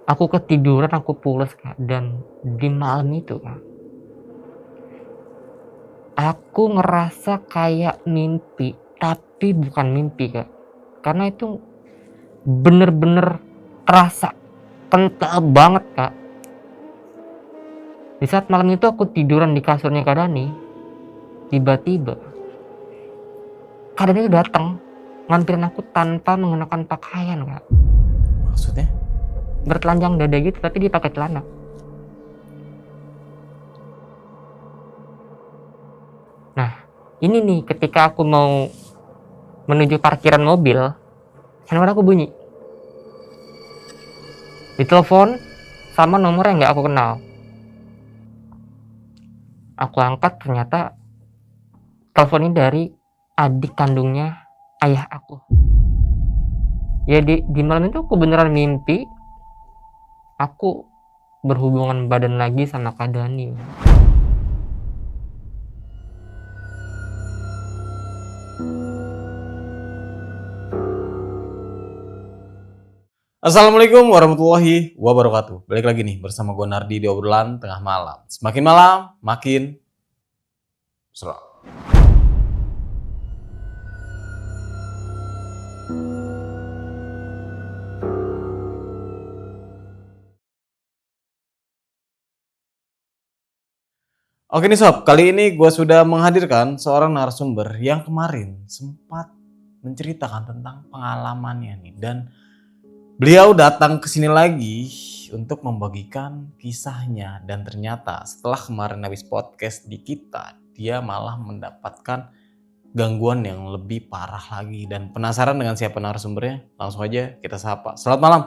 Aku ketiduran, aku pules Kak, dan di malam itu Kak, aku ngerasa kayak mimpi, tapi bukan mimpi Kak. Karena itu bener-bener terasa kental banget Kak. Di saat malam itu aku tiduran di kasurnya Kak Dani, tiba-tiba Kak Dani itu datang ngampirin aku tanpa mengenakan pakaian Kak. Maksudnya? Bertelanjang dada gitu tapi dia pakai celana. Nah, ini nih ketika aku mau menuju parkiran mobil, handphone aku bunyi. Ditelepon sama nomor yang nggak aku kenal. Aku angkat, ternyata telepon ini dari adik kandungnya ayah aku. Ya di malam itu aku beneran mimpi aku berhubungan badan lagi sama Kak Dani. Assalamualaikum warahmatullahi wabarakatuh. Balik lagi nih bersama gue Nardi di obrolan tengah malam. Semakin malam, makin seru. Oke nih sob, kali ini gue sudah menghadirkan seorang narasumber yang kemarin sempat menceritakan tentang pengalamannya nih. Dan beliau datang ke sini lagi untuk membagikan kisahnya. Dan ternyata setelah kemarin habis podcast di kita, dia malah mendapatkan gangguan yang lebih parah lagi. Dan penasaran dengan siapa narasumbernya? Langsung aja kita sapa. Selamat malam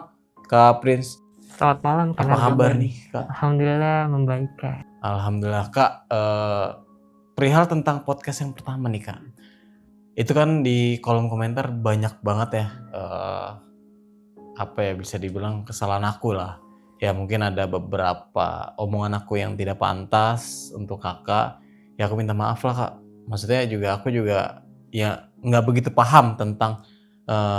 Kak Prince. Selamat malam Kak. Apa kabar nih Kak? Alhamdulillah membaik Kak. Alhamdulillah Kak. Perihal tentang podcast yang pertama nih Kak, itu kan di kolom komentar banyak banget ya apa ya bisa dibilang kesalahan aku lah. Ya mungkin ada beberapa omongan aku yang tidak pantas untuk kakak. Ya aku minta maaf lah Kak. Maksudnya aku juga ya nggak begitu paham tentang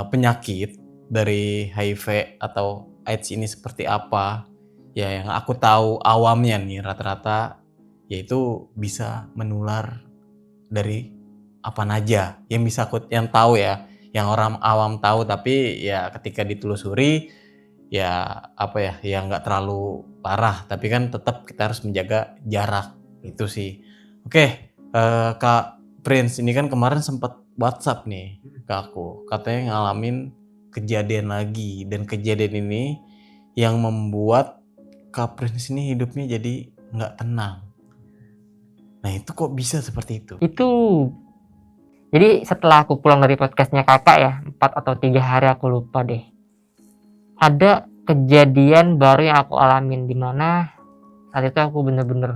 penyakit dari HIV atau AIDS ini seperti apa. Ya yang aku tahu awamnya nih rata-rata yaitu bisa menular dari apa aja yang bisa aku yang tahu ya, yang orang awam tahu, tapi ya ketika ditelusuri ya apa ya, ya nggak terlalu parah, tapi kan tetap kita harus menjaga jarak itu sih. Oke, Kak Prince ini kan kemarin sempat WhatsApp nih ke aku, katanya ngalamin kejadian lagi, dan kejadian ini yang membuat Kak Prince ini hidupnya jadi nggak tenang. Nah itu kok bisa seperti itu? Jadi setelah aku pulang dari podcastnya kakak ya, 4 atau 3 hari aku lupa deh, ada kejadian baru yang aku alamin, dimana saat itu aku bener-bener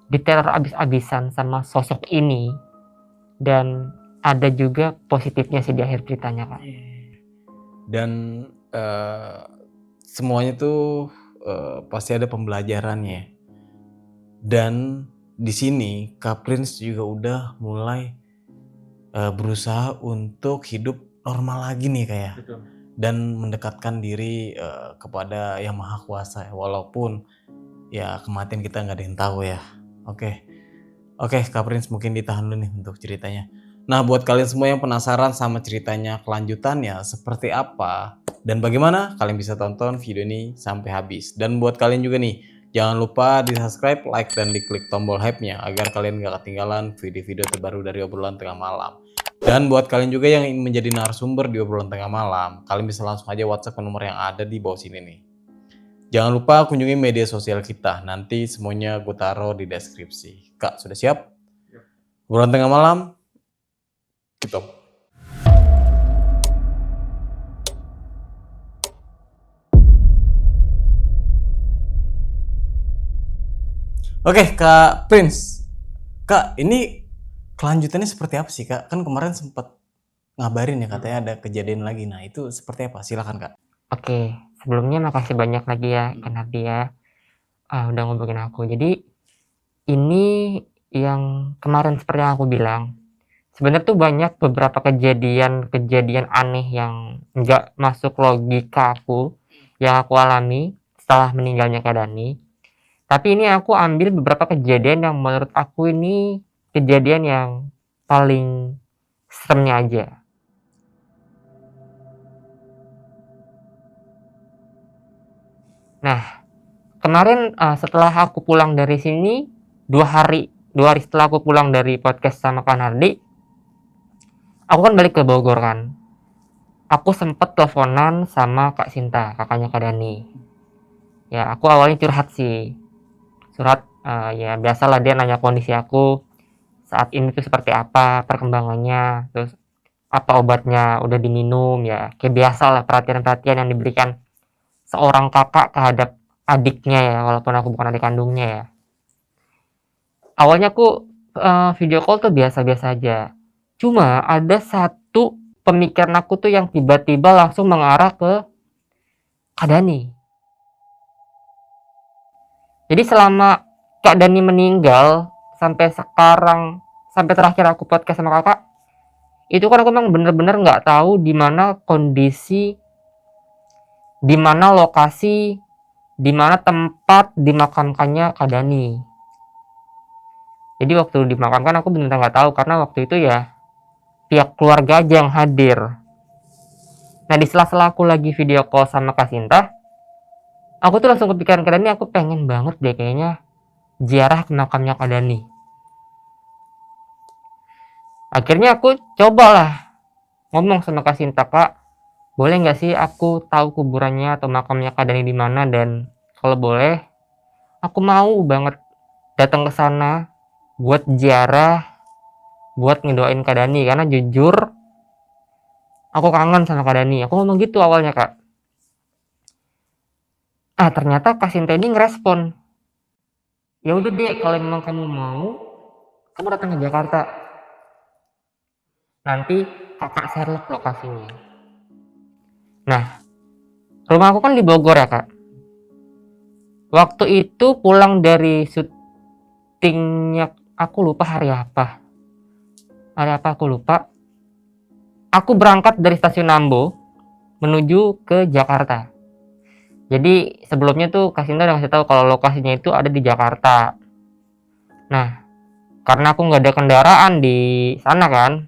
diteror abis-abisan sama sosok ini. Dan ada juga positifnya sih di akhir ceritanya Kak. Dan semuanya tuh pasti ada pembelajarannya. Dan di sini Kak Prince juga udah mulai berusaha untuk hidup normal lagi nih kayak. Betul. Dan mendekatkan diri kepada Yang Maha Kuasa, walaupun ya kematian kita nggak ada yang tahu ya. Oke Kak Prince mungkin ditahan dulu nih untuk ceritanya. Nah buat kalian semua yang penasaran sama ceritanya kelanjutannya seperti apa dan bagaimana, kalian bisa tonton video ini sampai habis. Dan buat kalian juga nih, jangan lupa di subscribe, like, dan diklik tombol hype-nya agar kalian gak ketinggalan video-video terbaru dari obrolan tengah malam. Dan buat kalian juga yang ingin menjadi narasumber di obrolan tengah malam, kalian bisa langsung aja WhatsApp ke nomor yang ada di bawah sini nih. Jangan lupa kunjungi media sosial kita, nanti semuanya gue taruh di deskripsi. Kak, sudah siap? Obrolan tengah malam, kita. Oke, Kak Prince. Kak, ini kelanjutannya seperti apa sih, Kak? Kan kemarin sempat ngabarin ya katanya ada kejadian lagi. Nah, itu seperti apa? Silakan, Kak. Oke, sebelumnya makasih banyak lagi ya Kak Nadia udah ngubungin aku. Jadi ini yang kemarin seperti yang aku bilang, sebenarnya tuh banyak beberapa kejadian aneh yang nggak masuk logika aku yang aku alami setelah meninggalnya Kak Dani. Tapi ini aku ambil beberapa kejadian yang menurut aku ini kejadian yang paling seremnya aja. Nah, kemarin setelah aku pulang dari sini, 2 hari setelah aku pulang dari podcast sama Kak Nardi, aku kan balik ke Bogor kan. Aku sempet teleponan sama Kak Sinta, kakaknya Kak Dani. Ya, aku awalnya curhat sih. Ya biasalah, dia nanya kondisi aku saat ini tuh seperti apa perkembangannya, terus apa obatnya udah diminum, ya kayak biasa lah perhatian-perhatian yang diberikan seorang kakak terhadap adiknya ya, walaupun aku bukan adik kandungnya ya. Awalnya aku video call tuh biasa-biasa aja. Cuma ada satu pemikiran aku tuh yang tiba-tiba langsung mengarah ke Kak Dani. Jadi selama Kak Dani meninggal sampai sekarang, sampai terakhir aku podcast sama kakak, itu kan aku memang bener-bener nggak tahu di mana kondisi, di mana lokasi, di mana tempat dimakamkannya Kak Dani. Jadi waktu dimakamkan aku bener-bener nggak tahu, karena waktu itu ya pihak keluarga aja yang hadir. Nah, di sela-sela aku lagi video call sama Kak Sinta, aku tuh langsung kepikiran Kak Dani, aku pengen banget deh kayaknya ziarah ke makamnya Kak Dani. Akhirnya aku cobalah ngomong sama Kak Sinta, Kak, boleh nggak sih aku tahu kuburannya atau makamnya Kak Dani di mana, dan kalau boleh aku mau banget datang ke sana buat ziarah, buat ngedoain Kak Dani, karena jujur aku kangen sama Kak Dani. Aku ngomong gitu awalnya, Kak. Ternyata Kak Sinta ini ngerespon, ya udah deh, kalau memang kamu mau, kamu datang ke Jakarta, nanti kakak share lokasinya. Nah, rumah aku kan di Bogor ya, Kak. Waktu itu pulang dari syutingnya, aku lupa hari apa. Aku lupa. Aku berangkat dari stasiun Ambo menuju ke Jakarta. Jadi sebelumnya tuh Kak Sinta udah ngasih tahu kalau lokasinya itu ada di Jakarta. Nah, karena aku nggak ada kendaraan di sana kan,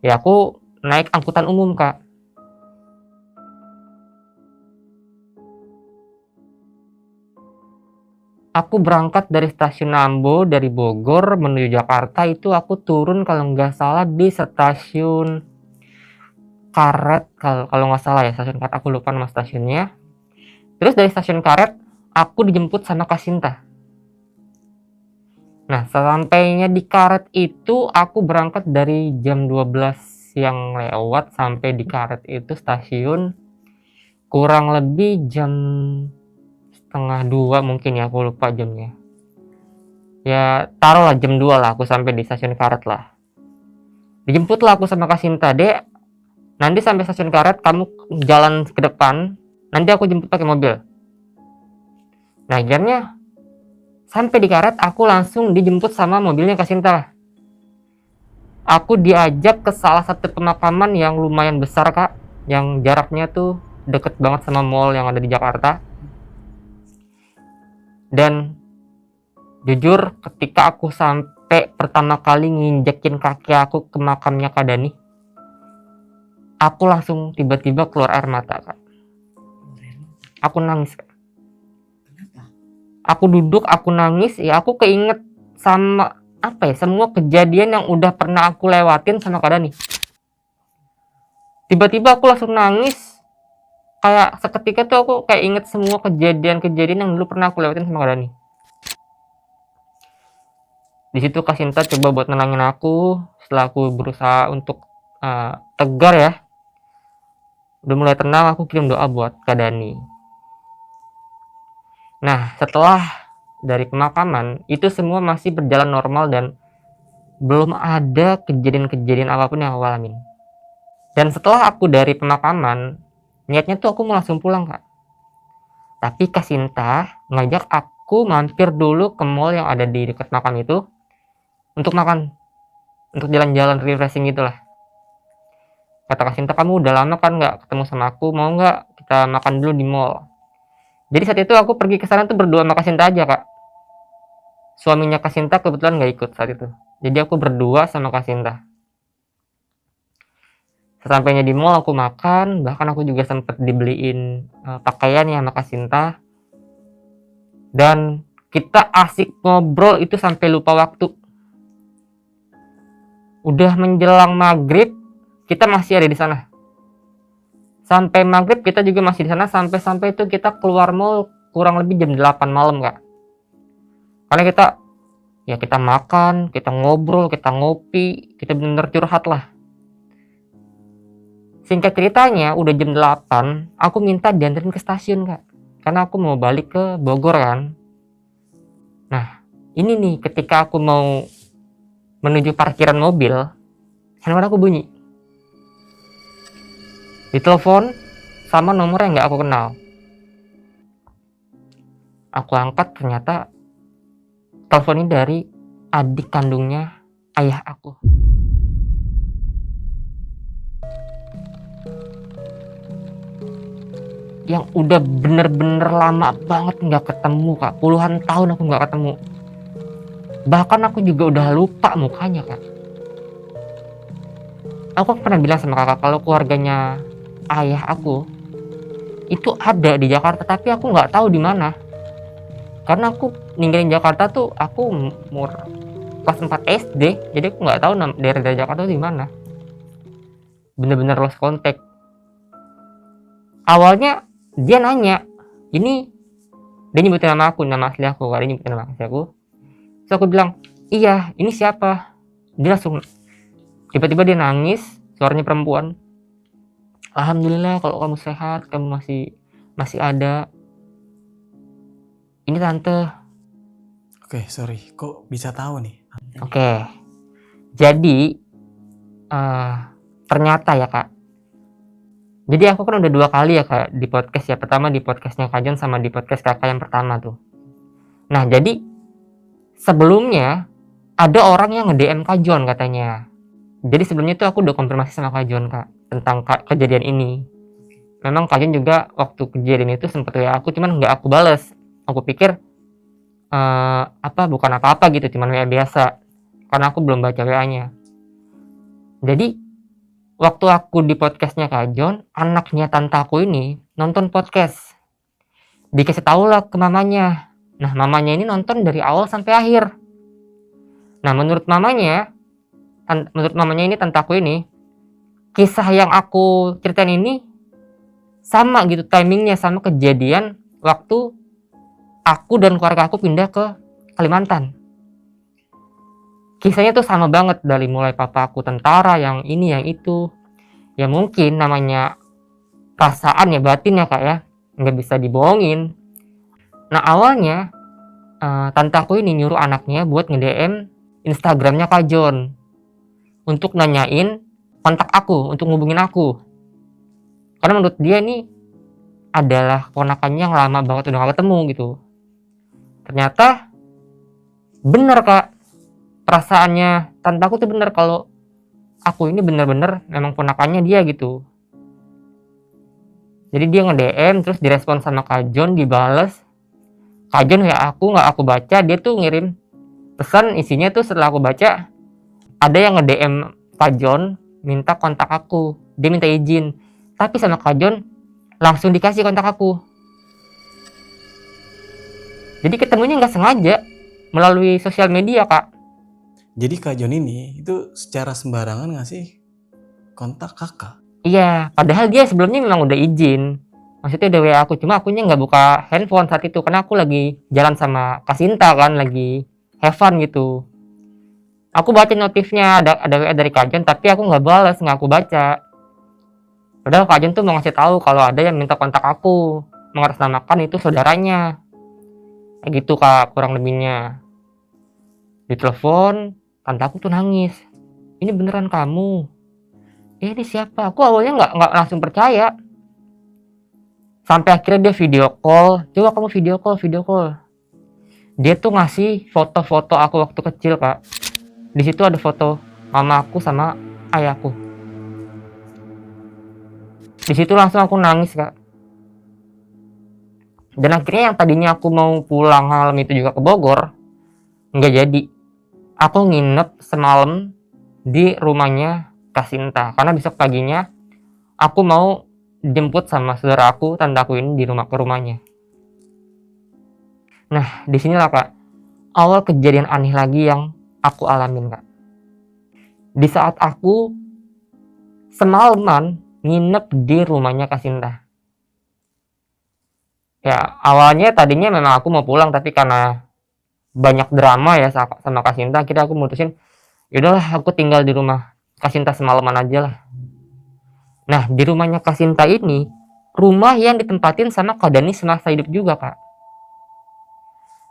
ya aku naik angkutan umum, Kak. Aku berangkat dari stasiun Ambo dari Bogor menuju Jakarta, itu aku turun kalau nggak salah di stasiun Karet, kalau nggak salah ya, stasiun Karet, aku lupa nama stasiunnya. Terus dari stasiun Karet aku dijemput sama Kak Sinta. Nah, sampainya di Karet itu aku berangkat dari jam 12 siang lewat, sampai di Karet itu stasiun kurang lebih jam setengah 2 mungkin ya, aku lupa jamnya. Ya taruhlah jam 2 lah aku sampai di stasiun Karet lah. Dijemput lah aku sama Kak Sinta, Dek, nanti sampai stasiun Karet kamu jalan ke depan, nanti aku jemput pakai mobil. Nah, akhirnya sampai di Karet aku langsung dijemput sama mobilnya Kak Sinta. Aku diajak ke salah satu pemakaman yang lumayan besar, Kak, yang jaraknya tuh deket banget sama mall yang ada di Jakarta. Dan jujur ketika aku sampai pertama kali nginjekin kaki aku ke makamnya Kak Dani, aku langsung tiba-tiba keluar air mata, Kak. Aku nangis, Kak. Aku duduk, aku nangis, ya aku keinget sama semua kejadian yang udah pernah aku lewatin sama Kak Dani. Tiba-tiba aku langsung nangis, kayak seketika tuh aku kayak inget semua kejadian-kejadian yang dulu pernah aku lewatin sama Kak Dani. Di situ Kak Sinta coba buat nenangin aku, setelah aku berusaha untuk tegar ya. Udah mulai tenang, aku kirim doa buat Kak Dani. Nah, setelah dari pemakaman, itu semua masih berjalan normal dan belum ada kejadian-kejadian apapun yang aku alamin. Dan setelah aku dari pemakaman, niatnya tuh aku mau langsung pulang, Kak. Tapi Kak Sinta ngajak aku mampir dulu ke mall yang ada di dekat makam itu untuk makan, untuk jalan-jalan refreshing gitulah. Kata Kak Sinta, kamu udah lama kan nggak ketemu sama aku, mau nggak kita makan dulu di mall. Jadi saat itu aku pergi ke sana tuh berdua sama Kak Sinta aja, Kak. Suaminya Kak Sinta kebetulan nggak ikut saat itu. Jadi aku berdua sama Kak Sinta. Sesampainya di mall aku makan, bahkan aku juga sempet dibeliin pakaian ya sama Kak Sinta. Dan kita asik ngobrol itu sampai lupa waktu. Udah menjelang maghrib, kita masih ada di sana. Sampai maghrib kita juga masih di sana, sampai itu kita keluar mall kurang lebih jam 8 malam, Kak. Karena kita makan, kita ngobrol, kita ngopi, kita bener-bener curhat lah. Singkat ceritanya, udah jam 8, aku minta dianterin ke stasiun, Kak. Karena aku mau balik ke Bogor kan. Nah, ini nih ketika aku mau menuju parkiran mobil, handphone aku bunyi. Ditelepon sama nomor yang nggak aku kenal. Aku angkat, ternyata telepon ini dari adik kandungnya ayah aku. Yang udah bener-bener lama banget nggak ketemu, Kak. Puluhan tahun aku nggak ketemu. Bahkan aku juga udah lupa mukanya, Kak. Aku pernah bilang sama kakak kalau keluarganya ayah aku itu ada di Jakarta, tapi aku nggak tahu di mana. Karena aku ninggalin Jakarta tuh aku umur kelas 4 SD, jadi aku nggak tahu daerah Jakarta tuh di mana. Bener-bener lost contact. Awalnya dia nanya, dia nyebutin nama aku, nama asli aku, dia nyebutin nama asli aku. Terus aku bilang, iya, ini siapa? Dia langsung, tiba-tiba dia nangis, suaranya perempuan. Alhamdulillah kalau kamu sehat, kamu masih ada. Ini tante. Oke, sorry, kok bisa tahu nih? Oke. Jadi ternyata ya, Kak. Jadi aku kan udah 2 kali ya, Kak, di podcast ya. Pertama di podcastnya Kak Jon sama di podcast kakak yang pertama tuh. Nah, jadi sebelumnya ada orang yang nge-DM Kak Jon katanya. Jadi sebelumnya tuh aku udah konfirmasi sama Kak Jon, Kak, tentang kejadian ini. Memang Kak Jon juga waktu kejadian itu sempet WA aku, cuman nggak aku bales. Aku pikir bukan apa-apa gitu, cuman WA biasa. Karena aku belum baca WA-nya. Jadi waktu aku di podcastnya Kak Jon, anaknya tante aku ini nonton podcast. Dikasih tahu lah ke mamanya. Nah, mamanya ini nonton dari awal sampai akhir. Nah, menurut mamanya ini, tante aku ini, kisah yang aku ceritain ini sama gitu timingnya, sama kejadian waktu aku dan keluarga aku pindah ke Kalimantan. Kisahnya tuh sama banget, dari mulai papa aku tentara, yang ini yang itu. Ya mungkin namanya perasaan ya, batin ya, Kak ya, nggak bisa dibohongin. Nah, awalnya tante aku ini nyuruh anaknya buat nge-DM Instagramnya Kak Jon untuk nanyain kontak aku, untuk ngubungin aku. Karena menurut dia ini adalah ponakannya yang lama banget udah gak ketemu gitu. Ternyata bener, Kak, perasaannya tante aku tuh bener kalau aku ini bener-bener memang ponakannya dia gitu. Jadi dia nge-DM, terus direspon sama Kak Jon, dibales. Kak Jon ya aku nggak aku baca, dia tuh ngirim pesan, isinya tuh setelah aku baca, ada yang nge-DM Kak Jon minta kontak aku, dia minta izin, tapi sama Kak Jon langsung dikasih kontak aku. Jadi ketemunya nggak sengaja melalui sosial media, Kak. Jadi Kak Jon ini itu secara sembarangan ngasih kontak kakak? Iya, padahal dia sebelumnya memang udah izin. Maksudnya udah WA aku, cuma akunya nggak buka handphone saat itu karena aku lagi jalan sama Kak Sinta kan, lagi have fun gitu. Aku baca notifnya, ada WA dari Kak Jon, tapi aku nggak balas, nggak aku baca. Padahal Kak Jon tuh mau ngasih tahu kalau ada yang minta kontak aku, mengatasnamakan itu saudaranya. Kayak gitu, Kak, kurang lebihnya. Ditelepon, tante aku tuh nangis. Ini beneran kamu? Ini siapa? Aku awalnya nggak langsung percaya. Sampai akhirnya dia video call. Coba kamu video call. Dia tuh ngasih foto-foto aku waktu kecil, Kak. Di situ ada foto mama aku sama ayahku. Di situ langsung aku nangis Kak. Dan akhirnya yang tadinya aku mau pulang malam itu juga ke Bogor, nggak jadi. Aku nginep semalam di rumahnya Kasinta karena besok paginya aku mau jemput sama saudara aku, tante aku ini di rumahnya. Nah, disinilah Kak, awal kejadian aneh lagi yang aku alamin Kak. Di saat aku semalaman nginep di rumahnya Kasinta. Ya, awalnya tadinya memang aku mau pulang, tapi karena banyak drama ya sama Kasinta, akhirnya aku mutusin, yaudahlah aku tinggal di rumah Kasinta semalaman aja lah. Nah, di rumahnya Kasinta ini, rumah yang ditempatin sama Kak Dani semasa hidup juga, Kak.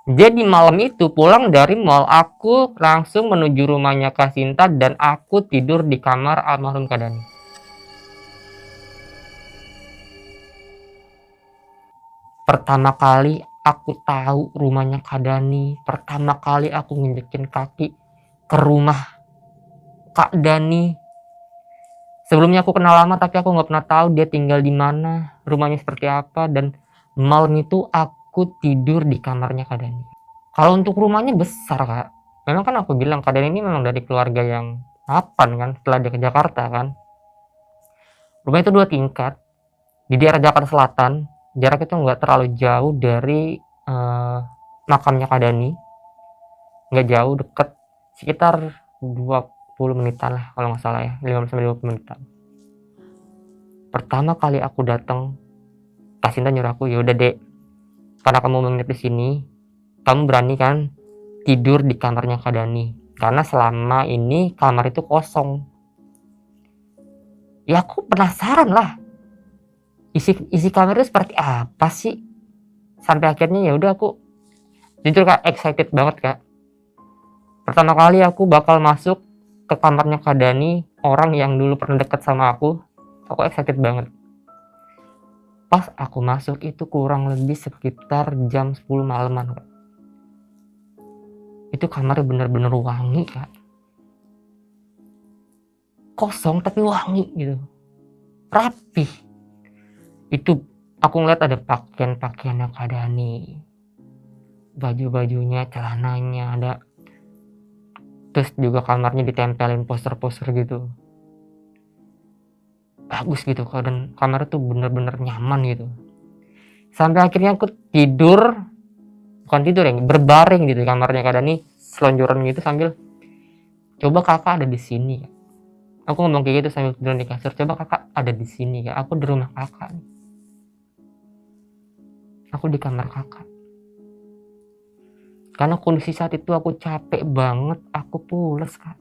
Jadi malam itu pulang dari mall, aku langsung menuju rumahnya Kasinta dan aku tidur di kamar almarhum Kak Dani. Pertama kali aku tahu rumahnya Kak Dani, pertama kali aku nginjekin kaki ke rumah Kak Dani. Sebelumnya aku kenal lama tapi aku nggak pernah tahu dia tinggal di mana, rumahnya seperti apa, dan malam itu aku tidur di kamarnya Kak Dani. Kalau untuk rumahnya besar Kak, memang kan aku bilang Kak Dani ini memang dari keluarga yang mapan kan, setelah dia ke Jakarta kan. Rumah itu 2 tingkat, di daerah Jakarta Selatan, jarak itu nggak terlalu jauh dari makamnya Kak Dani, nggak jauh, deket, sekitar 20 menitan lah kalau nggak salah ya, 15-20 menitan. Pertama kali aku datang, Kasinta nyuruh aku, ya udah Dek, karena kamu menginap di sini, kamu berani kan tidur di kamarnya Kak Dani, karena selama ini kamar itu kosong. Ya aku penasaran lah, isi kamar itu seperti apa sih, sampai akhirnya ya udah aku jujur Kak, excited banget Kak. Pertama kali aku bakal masuk ke kamarnya Kak Dani, orang yang dulu pernah deket sama aku excited banget. Pas aku masuk itu kurang lebih sekitar jam 10 malaman Kak. Itu kamarnya bener-bener wangi Kak. Kosong tapi wangi gitu, rapih. Itu aku ngeliat ada pakaian-pakaiannya Kak Dani, baju-bajunya, celananya ada, terus juga kamarnya ditempelin poster-poster gitu, bagus gitu Kak, dan kamarnya tuh bener-bener nyaman gitu. Sampai akhirnya aku bukan tidur ya, berbaring gitu di kamarnya Kak Dani, selonjoran gitu sambil, coba kakak ada di sini. Aku ngomong kayak gitu sambil tidur di kasur, coba kakak ada di sini ya, aku di rumah kakak nih. Aku di kamar kakak. Karena kondisi saat itu aku capek banget, aku pules Kak.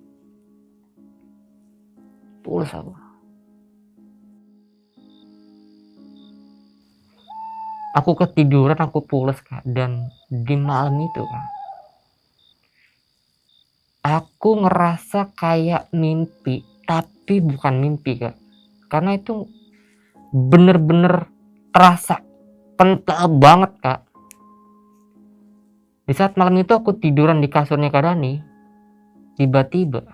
Pules aku. Aku ketiduran, aku pules Kak, dan di malam itu Kak, aku ngerasa kayak mimpi, tapi bukan mimpi Kak. Karena itu bener-bener terasa kental banget Kak. Di saat malam itu aku tiduran di kasurnya Kak Dani, tiba-tiba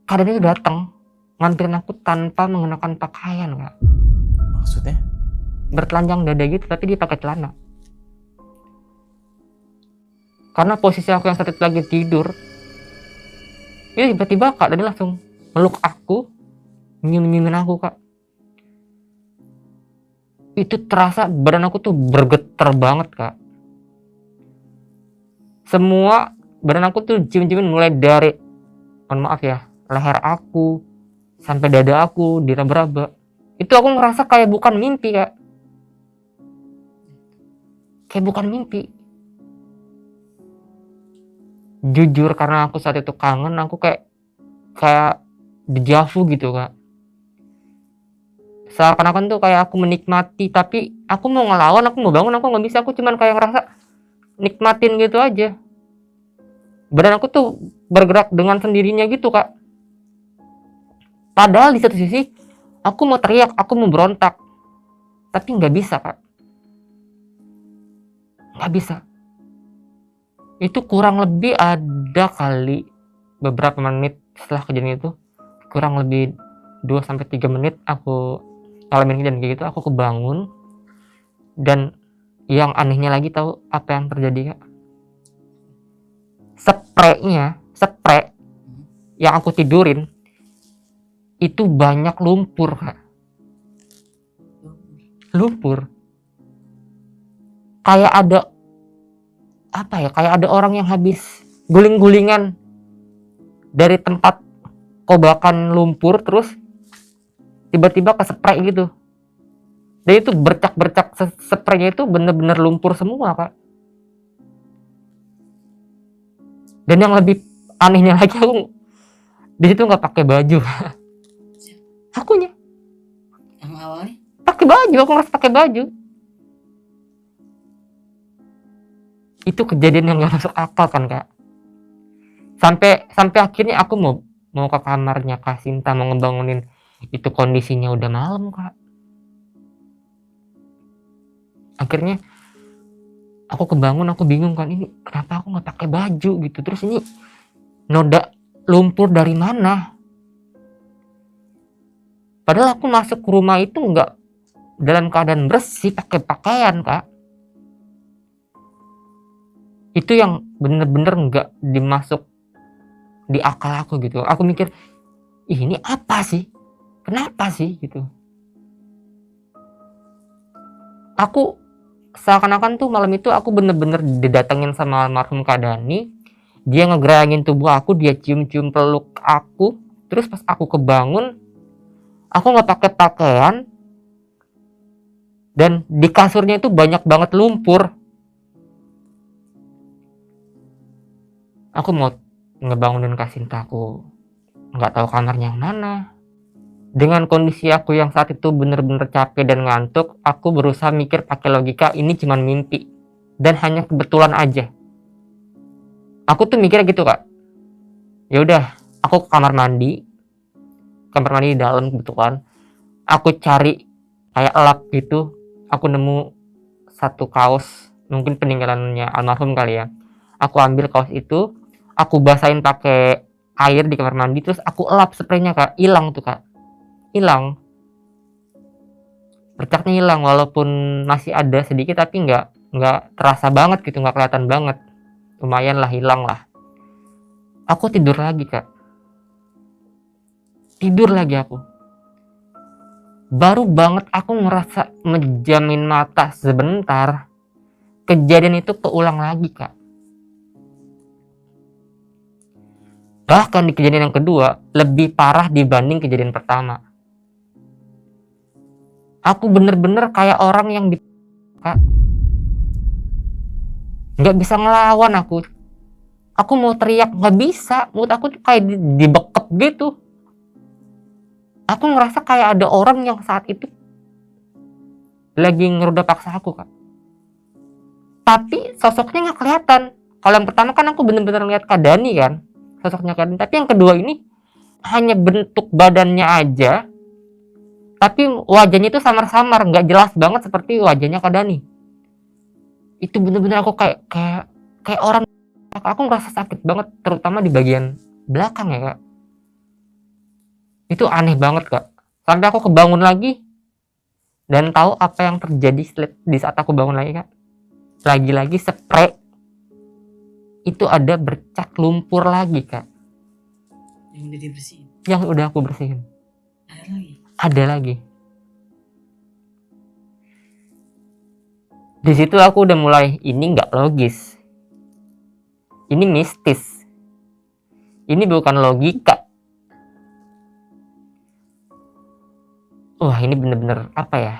Kak Dani datang nganterin aku tanpa mengenakan pakaian Kak. Maksudnya? Bertelanjang dada gitu tapi dia pakai celana. Karena posisi aku yang saat itu lagi tidur, ya tiba-tiba Kak Dani langsung meluk aku, nyium-nyiumin aku Kak. Itu terasa badan aku tuh bergetar banget Kak. Semua badan aku tuh cium-ciumin, mulai dari, mohon maaf ya, leher aku sampai dada aku diraba-raba. Itu aku ngerasa kayak bukan mimpi Kak. Kayak bukan mimpi. Jujur karena aku saat itu kangen, aku kayak dejavu gitu Kak. Seakan-akan tuh kayak aku menikmati, tapi aku mau ngelawan, aku mau bangun, aku nggak bisa. Aku cuman kayak ngerasa nikmatin gitu aja. Badan aku tuh bergerak dengan sendirinya gitu Kak. Padahal di satu sisi aku mau teriak, aku mau berontak, tapi nggak bisa Kak. Nggak bisa. Itu kurang lebih ada kali beberapa menit setelah kejadian itu, kurang lebih 2-3 menit aku ngalamin kejadian kayak gitu, aku kebangun. Dan yang anehnya lagi, tahu apa yang terjadi Kak? Spray yang aku tidurin itu banyak lumpur Kak. Lumpur. Kayak ada apa ya? Kayak ada orang yang habis guling-gulingan dari tempat kobakan lumpur, terus tiba-tiba ke spray gitu. Dan itu bercak-bercak spraynya itu bener-bener lumpur semua Kak. Dan yang lebih anehnya lagi, aku di situ nggak pakai baju. Akunya Yang awalnya pakai baju, aku ngerasa pakai baju. Itu kejadian yang nggak masuk akal kan Kak. Sampai akhirnya aku mau ke kamarnya Kak Sinta, mau ngebangunin. Itu kondisinya udah malam Kak. Akhirnya aku kebangun, aku bingung kan, ini kenapa aku nggak pakai baju gitu, terus ini noda lumpur dari mana? Padahal aku masuk ke rumah itu nggak dalam keadaan bersih, pakai pakaian Kak. Itu yang bener-bener nggak dimasuk di akal aku gitu. Aku mikir, ini apa sih? Kenapa sih gitu? Aku seakan-akan tuh malam itu aku bener-bener didatengin sama almarhum Kak Dani. Dia ngegerayangin tubuh aku, dia cium-cium peluk aku. Terus pas aku kebangun, aku nggak pakai pakaian, dan di kasurnya itu banyak banget lumpur. Aku mau ngebangunin Kak Sinta, aku nggak tahu kamarnya yang mana. Dengan kondisi aku yang saat itu bener-bener capek dan ngantuk, aku berusaha mikir pakai logika ini cuman mimpi dan hanya kebetulan aja. Aku tuh mikirnya gitu Kak. Ya udah, aku ke kamar mandi di dalam kebetulan. Aku cari kayak lap gitu. Aku nemu satu kaos, mungkin peninggalannya almarhum kali ya. Aku ambil kaos itu, aku basahin pakai air di kamar mandi, terus aku elap spraynya Kak. Hilang tuh Kak. Hilang. Bercaknya hilang, walaupun masih ada sedikit tapi nggak terasa banget gitu, nggak kelihatan banget. Lumayan lah, hilang lah. Aku tidur lagi Kak. Tidur lagi aku. Baru banget aku ngerasa menjamin mata sebentar, kejadian itu keulang lagi Kak. Bahkan di kejadian yang kedua lebih parah dibanding kejadian pertama. Aku bener-bener kayak orang yang Kak, nggak bisa ngelawan aku. Aku mau teriak nggak bisa, mulut aku tuh kayak dibekep gitu. Aku ngerasa kayak ada orang yang saat itu lagi ngeruda paksa aku Kak. Tapi sosoknya nggak kelihatan. Kalau yang pertama kan aku bener-bener lihat Kak Dani kan, sosoknya Kak Dani. Tapi yang kedua ini hanya bentuk badannya aja, tapi wajahnya itu samar-samar, nggak jelas banget seperti wajahnya Kak Dani. Itu bener-bener aku kayak orang. Aku ngerasa sakit banget, terutama di bagian belakang ya Kak. Itu aneh banget Kak. Sampai aku kebangun lagi dan tahu apa yang terjadi di saat aku bangun lagi Kak. Lagi-lagi spray itu ada bercak lumpur lagi Kak. yang udah dibersihin. Yang udah aku bersihin. Ada lagi. Ada lagi. Di situ aku udah mulai, ini nggak logis. Ini mistis. Ini bukan logika. Wah, ini bener-bener apa ya?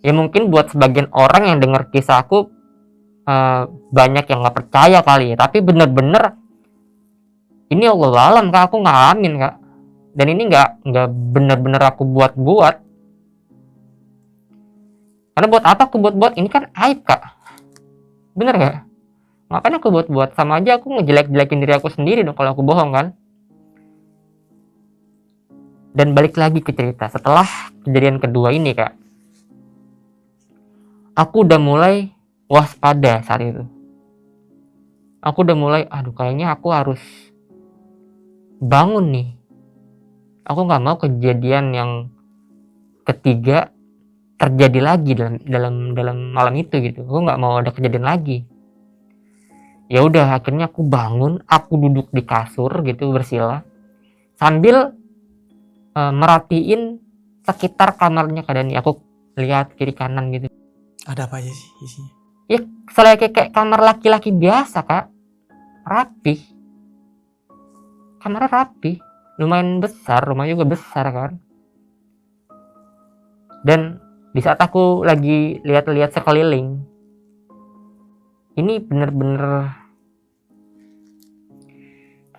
Ya mungkin buat sebagian orang yang dengar kisah aku banyak yang nggak percaya kali ya. Tapi bener-bener ini Allah alam Kak, aku ngalamin Kak. Dan ini nggak bener-bener aku buat-buat. Karena buat apa aku buat-buat? Ini kan aib Kak. Bener nggak? Makanya aku buat-buat. Sama aja aku ngejelek-jelekin diri aku sendiri dong kalau aku bohong kan. Dan balik lagi ke cerita. Setelah kejadian kedua ini Kak, aku udah mulai waspada saat itu. Aku udah mulai, aduh kayaknya aku harus bangun nih. Aku nggak mau kejadian yang ketiga terjadi lagi dalam malam itu gitu. Aku nggak mau ada kejadian lagi. Ya udah, akhirnya aku bangun, aku duduk di kasur gitu bersila sambil merhatiin sekitar kamarnya keadaan. Aku lihat kiri kanan gitu. Ada apa aja sih isinya? Ya selain kayak kamar laki-laki biasa kak, rapi. Kamarnya rapi, lumayan besar, rumah juga besar kan. Dan di saat aku lagi lihat-lihat sekeliling, ini bener-bener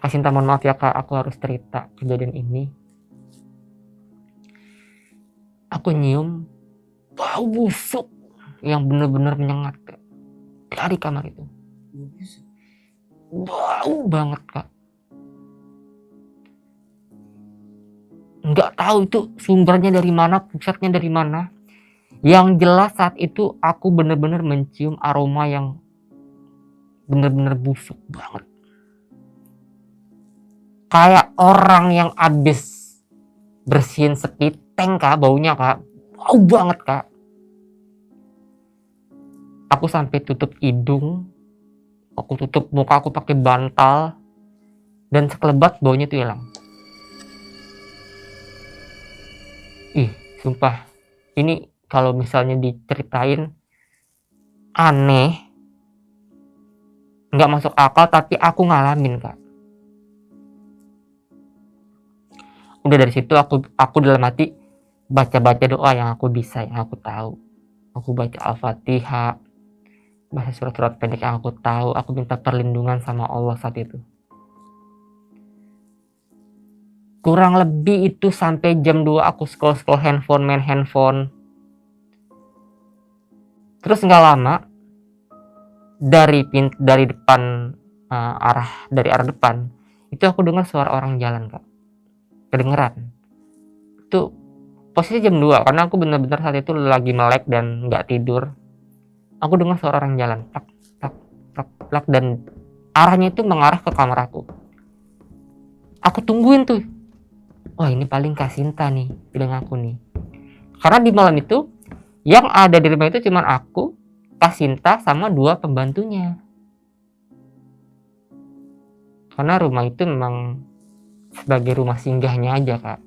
Kasinta, mohon maaf ya kak, aku harus cerita kejadian ini. Aku nyium bau busuk yang bener-bener menyengat kak, dari kamar itu. Bau busuk. Bau banget kak. Nggak tahu itu sumbernya dari mana, pusatnya dari mana. Yang jelas saat itu aku bener-bener mencium aroma yang bener-bener busuk banget. Kayak orang yang abis bersihin sepiteng kak, baunya kak. Bau banget kak. Aku sampai tutup hidung, aku tutup muka aku pakai bantal, dan sekelebat baunya tuh hilang. Ih, sumpah, ini kalau misalnya diceritain aneh, nggak masuk akal, tapi aku ngalamin kak. Udah dari situ aku dalam hati baca-baca doa yang aku bisa, yang aku tahu. Aku baca Al-Fatihah, baca surat-surat pendek yang aku tahu. Aku minta perlindungan sama Allah saat itu. Kurang lebih itu sampai jam 2 aku scroll handphone, main handphone. Terus nggak lama dari depan, dari arah depan itu aku dengar suara orang jalan kak, kedengeran. Itu posisi jam 2 karena aku benar-benar saat itu lagi melek dan nggak tidur. Aku dengar suara orang jalan, tak tak tak tak, dan arahnya itu mengarah ke kamar aku. Aku tungguin tuh, wah ini paling Kasinta nih, bilang aku nih. Karena di malam itu yang ada di rumah itu cuman aku, Kasinta, sama 2 pembantunya. Karena rumah itu memang sebagai rumah singgahnya aja kak.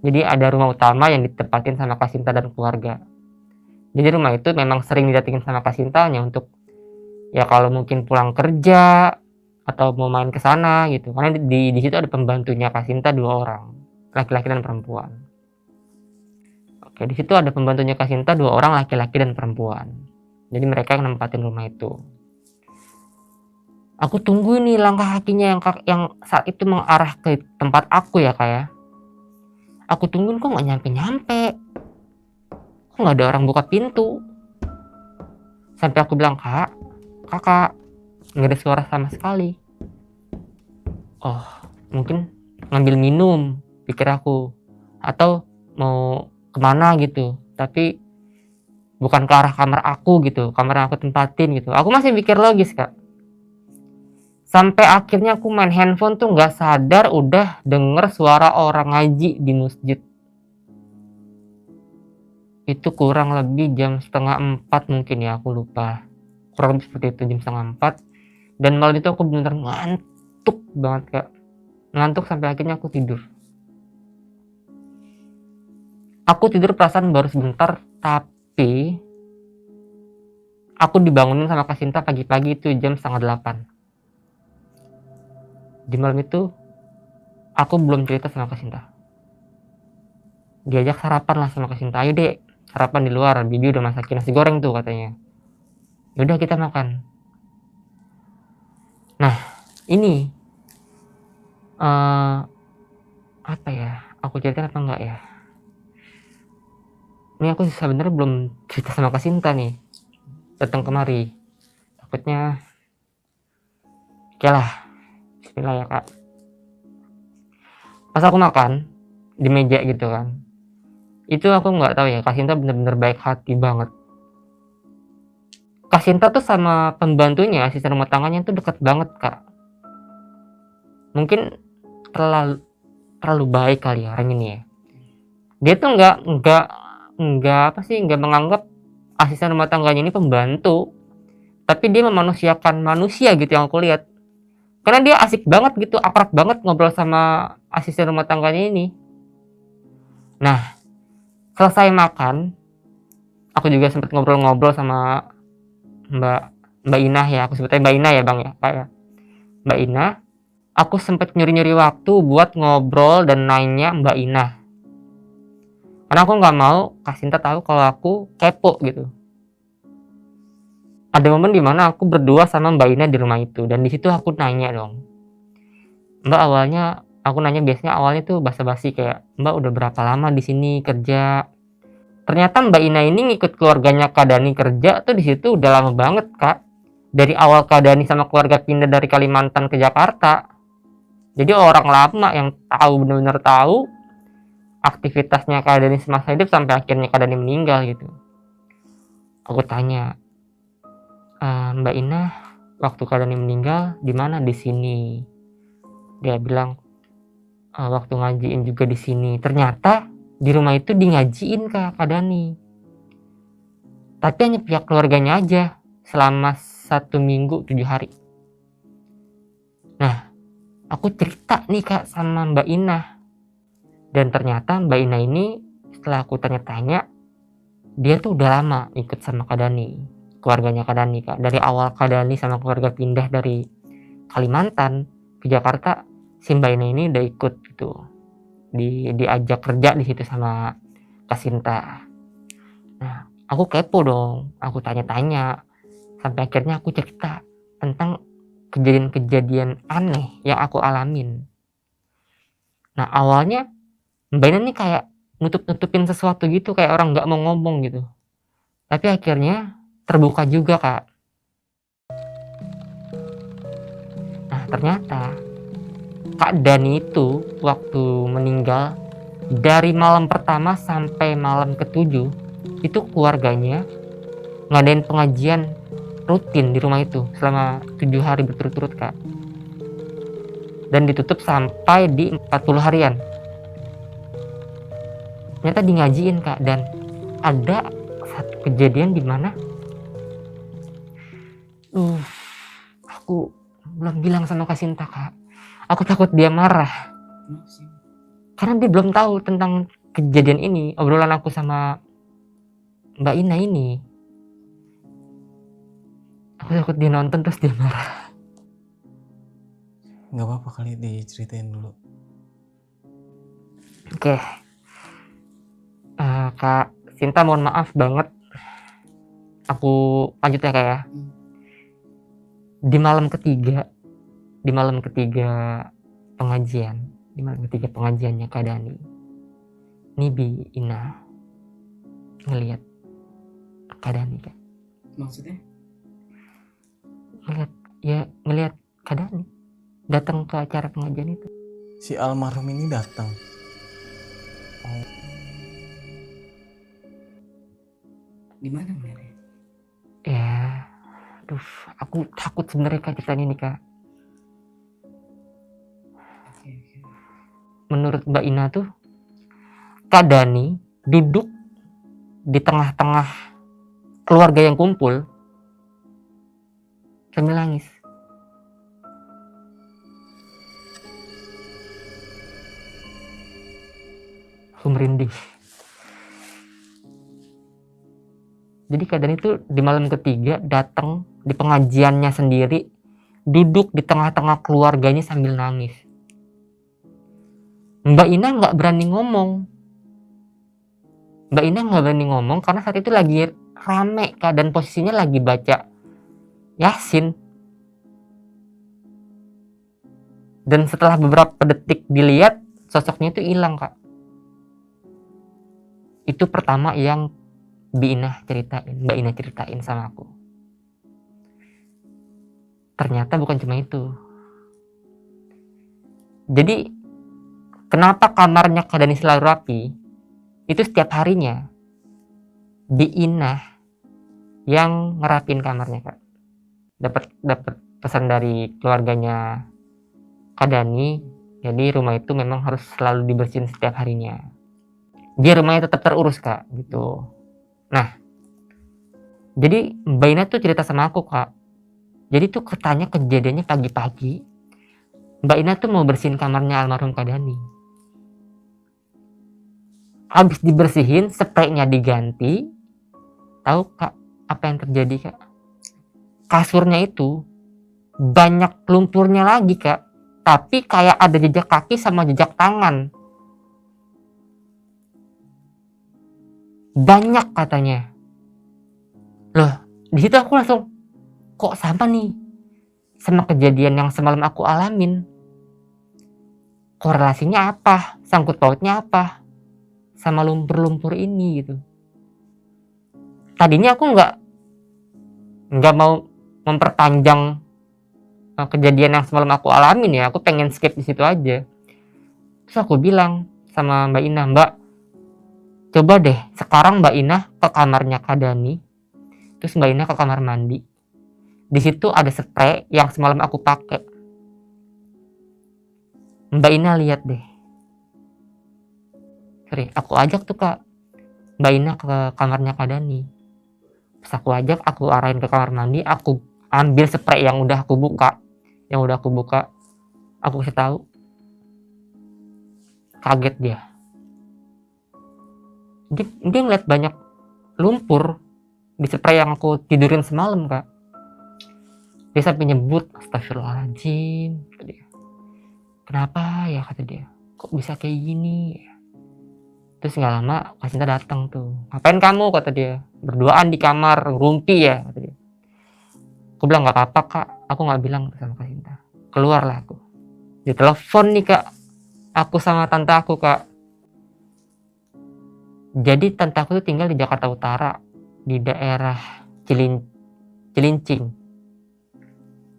Jadi ada rumah utama yang ditempatin sama Kasinta dan keluarga. Jadi rumah itu memang sering didatengin sama Kasinta hanya untuk ya kalau mungkin pulang kerja atau mau main ke sana gitu. Karena di situ ada pembantunya Kasinta 2 orang, laki-laki dan perempuan. Oke, di situ ada pembantunya Kasinta 2 orang, laki-laki dan perempuan. Jadi mereka yang nempatin rumah itu. Aku tunggu nih langkah kakinya yang saat itu mengarah ke tempat aku ya kayak. Aku tungguin kok nggak nyampe-nyampe. Kok nggak ada orang buka pintu. Sampai aku bilang, kakak, nggak ada suara sama sekali. Oh, mungkin ngambil minum, pikir aku. Atau mau kemana gitu. Tapi bukan ke arah kamar aku gitu, kamar yang aku tempatin gitu. Aku masih pikir logis kak. Sampai akhirnya aku main handphone tuh nggak sadar udah denger suara orang ngaji di masjid. Itu kurang lebih jam 3:30 mungkin ya, aku lupa. Kurang lebih seperti itu, jam 3:30. Dan malam itu aku bener-bener ngantuk banget kak. Ngantuk sampai akhirnya aku tidur. Aku tidur perasaan baru sebentar, tapi aku dibangunin sama Kasinta pagi-pagi itu jam 7:30. Di malam itu aku belum cerita sama Kasinta. Diajak sarapan lah sama Kasinta, ayo dek sarapan di luar, bibi udah masakin nasi goreng tuh katanya. Yaudah kita makan. Nah ini apa ya, aku ceritain apa enggak ya. Ini aku sebenarnya belum cerita sama Kasinta nih, datang kemari. Takutnya oke lah, bismillah ya kak. Pas aku makan di meja gitu kan, itu aku nggak tahu ya, Kasinta bener-bener baik hati banget. Kasinta tuh sama pembantunya, asisten rumah tangganya tuh deket banget kak. Mungkin terlalu baik kali ya orang ini ya. Dia tuh nggak nggak menganggap asisten rumah tangganya ini pembantu, tapi dia memanusiakan manusia gitu yang aku lihat. Karena dia asik banget gitu, akrab banget ngobrol sama asisten rumah tangganya ini. Nah, selesai makan, aku juga sempat ngobrol-ngobrol sama Mbak Mbak Inah ya, aku sebutnya Mbak Inah ya Bang ya, Pak ya. Mbak Inah, aku sempat nyuri-nyuri waktu buat ngobrol dan nanya Mbak Inah. Karena aku nggak mau Kak Sinta tahu kalau aku kepo gitu. Ada momen dimana aku berdua sama Mbak Inah di rumah itu, dan di situ aku nanya dong. Mbak, aku nanya biasanya awalnya tuh basa-basi kayak, Mbak udah berapa lama di sini kerja? Ternyata Mbak Ina ini ngikut keluarganya Kak Dani kerja tuh di situ udah lama banget Kak. Dari awal Kak Dani sama keluarga pindah dari Kalimantan ke Jakarta. Jadi orang lama yang benar-benar tahu aktivitasnya Kak Dani semasa hidup sampai akhirnya Kak Dani meninggal gitu. Aku tanya, Mbak Ina, waktu Kak Dani meninggal di mana? Di sini. Dia bilang, waktu ngajiin juga di sini. Ternyata di rumah itu di ngajiin Kak Dani. Tapi hanya pihak keluarganya aja selama 1 minggu 7 hari. Nah, aku cerita nih Kak sama Mbak Ina. Dan ternyata Mbak Ina ini setelah aku tanya-tanya, dia tuh udah lama ikut sama Kak Dani, keluarganya Kak Dani Kak. Dari awal Kak Dani sama keluarga pindah dari Kalimantan ke Jakarta, si Mbak Ina ini udah ikut gitu. Diajak kerja di situ sama Kak Sinta. Nah, aku kepo dong, aku tanya-tanya, sampai akhirnya aku cerita tentang kejadian-kejadian aneh yang aku alamin. Nah, awalnya Mbak Ina nih kayak nutup-nutupin sesuatu gitu, kayak orang nggak mau ngomong gitu. Tapi akhirnya terbuka juga Kak. Nah, ternyata Kak Dani itu waktu meninggal, dari malam pertama sampai malam ke-7 itu keluarganya ngadain pengajian rutin di rumah itu selama 7 hari berturut-turut Kak. Dan ditutup sampai di 40 harian. Ternyata di ngajiin Kak, dan ada satu kejadian di mana aku belum bilang sama Kak Sinta Kak. Aku takut dia marah. Kenapa sih? Karena dia belum tahu tentang kejadian ini, obrolan aku sama Mbak Ina ini. Aku takut dia nonton terus dia marah. Nggak apa-apa kali diceritain dulu. Oke. Kak Sinta mohon maaf banget. Aku lanjut ya Kak ya. Di malam ketiga pengajiannya Kak Dani, Nibi Ina ngelihat Kak Dani Kak. Maksudnya? Ngelihat Kak Dani datang ke acara pengajian itu. Si almarhum ini datang. Di mana melihatnya? Ya, aduh, aku takut sebenarnya Kak ceritanya ini Kak. Oke. Menurut Mbak Ina tuh, Kak Dani duduk di tengah-tengah keluarga yang kumpul sambil nangis. Aku merinding. Jadi Kak Dani itu di malam ketiga datang di pengajiannya sendiri, duduk di tengah-tengah keluarganya sambil nangis. Mbak Ina nggak berani ngomong karena saat itu lagi rame Kak, dan posisinya lagi baca Yasin. Dan setelah beberapa detik dilihat, sosoknya itu hilang Kak. Itu pertama yang Mbak Ina ceritain sama aku. Ternyata bukan cuma itu. Jadi kenapa kamarnya Kak Dani selalu rapi? Itu setiap harinya Mbak Ina yang ngerapin kamarnya Kak. Dapat pesan dari keluarganya Kak Dani, jadi rumah itu memang harus selalu dibersihin setiap harinya. biar rumahnya tetap terurus Kak gitu. Nah, jadi Mbak Ina tuh cerita sama aku Kak. Jadi tuh katanya kejadiannya pagi-pagi. Mbak Ina tuh mau bersihin kamarnya almarhum Kak Dani. Habis dibersihin, spraynya diganti. Tahu Kak apa yang terjadi Kak? Kasurnya itu banyak lumpurnya lagi Kak. Tapi kayak ada jejak kaki sama jejak tangan. Banyak katanya. Loh, di situ aku langsung kok sama nih sama kejadian yang semalam aku alamin. Korelasinya apa? Sangkut pautnya apa sama lumpur-lumpur ini gitu. Tadinya aku nggak mau memperpanjang kejadian yang semalam aku alamin ya. Aku pengen skip di situ aja. Terus aku bilang sama Mbak Ina, Mbak, coba deh sekarang Mbak Ina ke kamarnya Kak Dani. Terus Mbak Ina ke kamar mandi. Di situ ada spray yang semalam aku pakai. Mbak Ina lihat deh. Sorry, aku ajak tuh Kak Mbak Ina ke kamarnya Kak Dani. Terus aku ajak, aku arahin ke kamar mandi, aku ambil spray yang udah aku buka. Aku kasih tahu. Kaget dia. Dia ngeliat banyak lumpur di spray yang aku tidurin semalam Kak. Dia sampai nyebut, astagfirullahaladzim, kata dia. Kenapa ya, kata dia, kok bisa kayak gini. Terus gak lama Kak Cinta datang tuh. Ngapain kamu, kata dia, berduaan di kamar, ngerumpi ya, kata dia. Aku bilang gak apa-apa Kak, aku gak bilang sama Kak Cinta. Keluarlah aku. Ditelepon nih Kak, aku sama tante aku Kak. Jadi tante aku tuh tinggal di Jakarta Utara, di daerah Cilincing.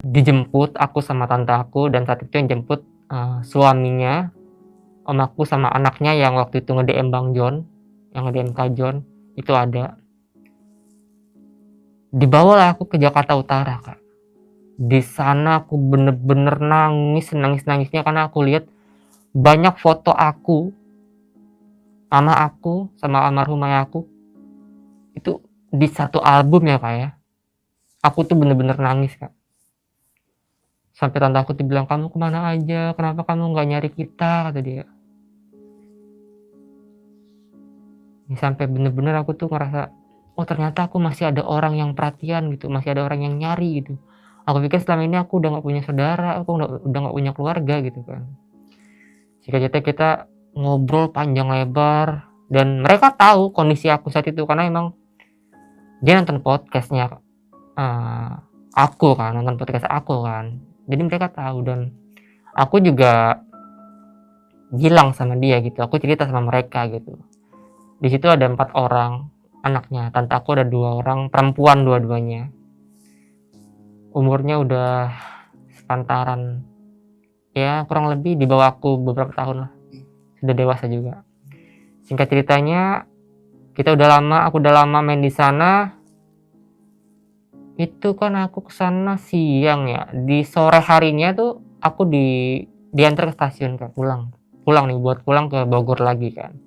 Dijemput aku sama tante aku, dan saat itu yang jemput suaminya, om aku sama anaknya yang waktu itu nge-DM Bang John, yang nge-DM Kak John, itu ada. Dibawalah aku ke Jakarta Utara Kak. Di sana aku bener-bener nangis-nangisnya karena aku lihat banyak foto aku, mama aku sama almarhumah aku itu di satu album ya Kak ya. Aku tuh bener-bener nangis Kak. Sampai tante aku tuh bilang, kamu kemana aja? Kenapa kamu nggak nyari kita? Kata dia. Sampai bener-bener aku tuh ngerasa, oh ternyata aku masih ada orang yang perhatian gitu, masih ada orang yang nyari gitu. Aku pikir selama ini aku udah nggak punya saudara, aku udah nggak punya keluarga gitu kan. Singkat cerita kita ngobrol panjang lebar, dan mereka tahu kondisi aku saat itu karena emang dia nonton podcastnya aku kan, nonton podcast aku kan. Jadi mereka tahu, dan aku juga bilang sama dia gitu, aku cerita sama mereka gitu. Di situ ada 4 orang anaknya, tante aku ada 2 orang perempuan dua-duanya. Umurnya udah sepantaran, ya kurang lebih di bawah aku beberapa tahun lah, sudah dewasa juga. Singkat ceritanya, aku udah lama main di sana. Itu kan aku kesana siang ya, di sore harinya tuh aku diantar ke stasiun Kak, pulang nih, buat pulang ke Bogor lagi kan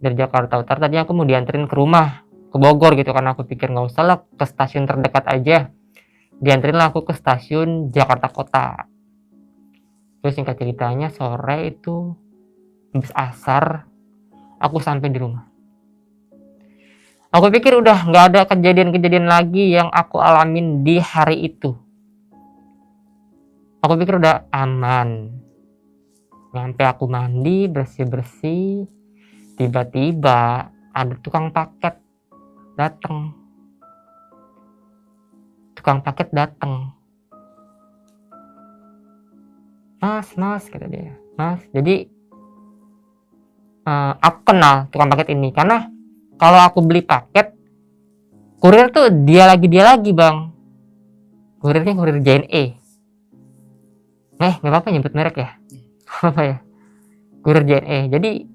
dari Jakarta Utara. Tadinya aku mau dianterin ke rumah ke Bogor gitu, karena aku pikir nggak usah lah, ke stasiun terdekat aja. Dianterin lah aku ke stasiun Jakarta Kota. Terus singkat ceritanya sore itu habis asar aku sampai di rumah. Aku pikir udah nggak ada kejadian-kejadian lagi yang aku alamin di hari itu. Aku pikir udah aman. Nyampe aku mandi, bersih-bersih, tiba-tiba ada tukang paket datang. Mas, kata dia. Mas, jadi aku kenal tukang paket ini karena kalau aku beli paket, kurir tuh dia lagi Bang. Kurirnya kurir JNE. Nggak apa-apa nyebut merek ya. Apa ya? Kurir JNE. Jadi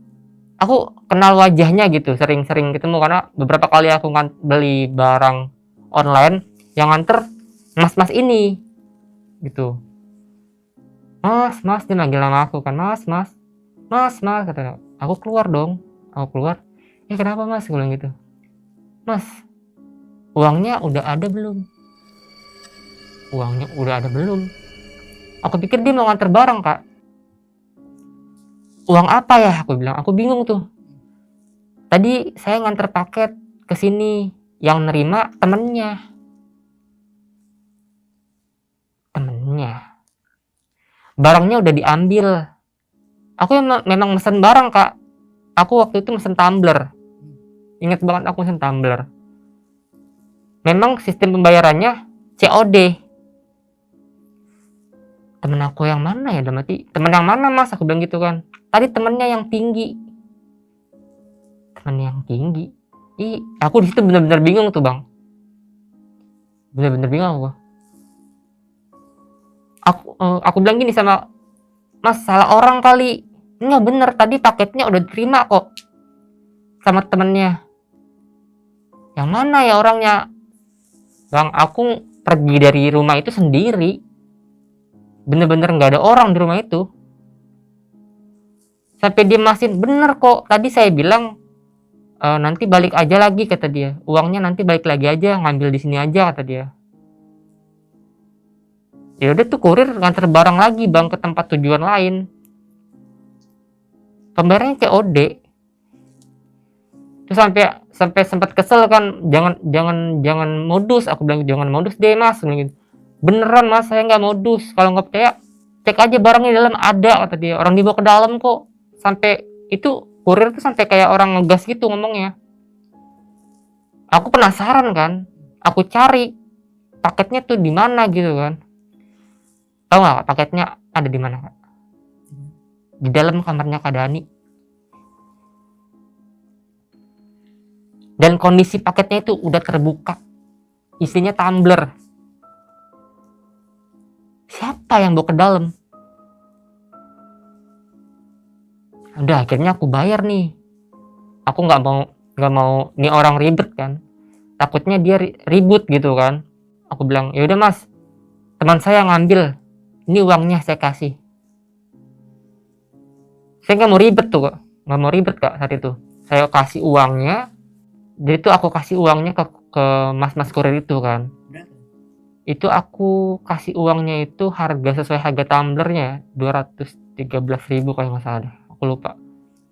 aku kenal wajahnya gitu, sering-sering ketemu karena beberapa kali aku beli barang online yang nganter mas ini gitu. Mas, dia manggil nama aku kan, mas, kata aku. Aku keluar dong. Kenapa mas, gue bilang gitu. Mas, uangnya udah ada belum? Uangnya udah ada belum? Aku pikir dia mau nganter barang kak. Uang apa ya, aku bilang. Aku bingung tuh. Tadi saya nganter paket ke sini, yang nerima temennya. Barangnya udah diambil. Aku memang mesen barang kak. Aku waktu itu mesen tumbler. Ingat banget aku mesen tumbler. Memang sistem pembayarannya COD. Temen aku yang mana ya, udah mati. Temen yang mana mas, aku bilang gitu kan. Tadi temennya yang tinggi. Temen yang tinggi. Aku di situ bener-bener bingung tuh bang. Bener-bener bingung aku. Aku bilang gini sama mas, salah orang kali. Enggak bener, tadi paketnya udah diterima kok sama temennya. Yang mana ya orangnya? Bang, aku pergi dari rumah itu sendiri. Bener-bener gak ada orang di rumah itu. Sampai dia masin, bener kok. Tadi saya bilang nanti balik aja lagi kata dia. Uangnya nanti balik lagi aja, ngambil di sini aja kata dia. Ya udah tuh kurir nganter barang lagi bang ke tempat tujuan lain. Pembayarannya COD. Terus sampai sempat kesel kan, jangan modus. Aku bilang jangan modus deh mas. Beneran mas, saya nggak modus. Kalau nggak percaya cek aja barangnya di dalam ada kata dia. Orang dibawa ke dalam kok. Sampai itu kurir tuh sampai kayak orang ngegas gitu ngomongnya. Aku penasaran kan, aku cari paketnya tuh di mana gitu kan. Tahu nggak paketnya ada di mana kak? Di dalam kamarnya Kak Dani. Dan kondisi paketnya itu udah terbuka, isinya tumbler. Siapa yang bawa ke dalam? Udah akhirnya aku bayar nih. Aku nggak mau nih orang ribet kan. Takutnya dia ribut gitu kan. Aku bilang ya udah mas, teman saya ngambil. Ini uangnya saya kasih. Saya nggak mau ribet tuh kak, nggak mau ribet kak saat itu. Saya kasih uangnya. Jadi tuh aku kasih uangnya ke mas-mas kurir itu kan. Itu aku kasih uangnya itu harga sesuai harga tumblernya 213.000 kalau nggak salah deh. Aku lupa.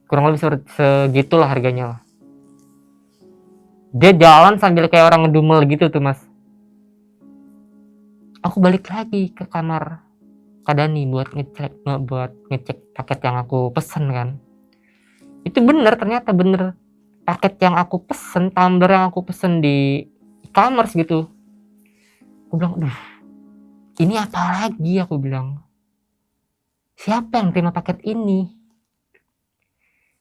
Kurang lebih segitulah harganya lah. Dia jalan sambil kayak orang ngedumel gitu tuh mas. Aku balik lagi ke kamar Kak Dani buat ngecek paket yang aku pesen kan. Itu bener, ternyata bener. Paket yang aku pesen, tumbler yang aku pesen di e-commerce gitu. Aku bilang, ini apa lagi? Aku bilang, siapa yang terima paket ini?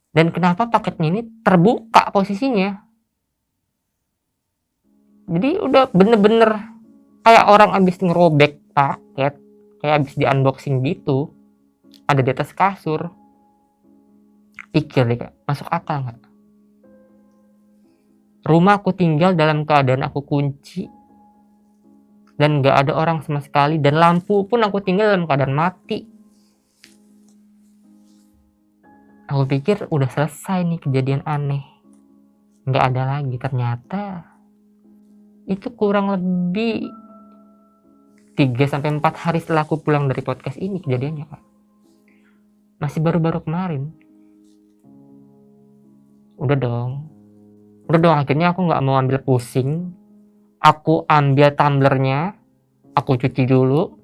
Dan kenapa paketnya ini terbuka posisinya? Jadi udah bener-bener kayak orang abis ngerobek paket, kayak abis di unboxing gitu, ada di atas kasur. Pikir deh kak, masuk akal nggak? Rumah aku tinggal dalam keadaan aku kunci dan gak ada orang sama sekali, dan lampu pun aku tinggal dalam keadaan mati. Aku pikir udah selesai nih kejadian aneh, gak ada lagi. Ternyata itu kurang lebih 3-4 hari setelah aku pulang dari podcast ini kejadiannya Kak. Masih baru-baru kemarin. Udah dong, akhirnya aku gak mau ambil pusing. Aku ambil tumblernya, aku cuci dulu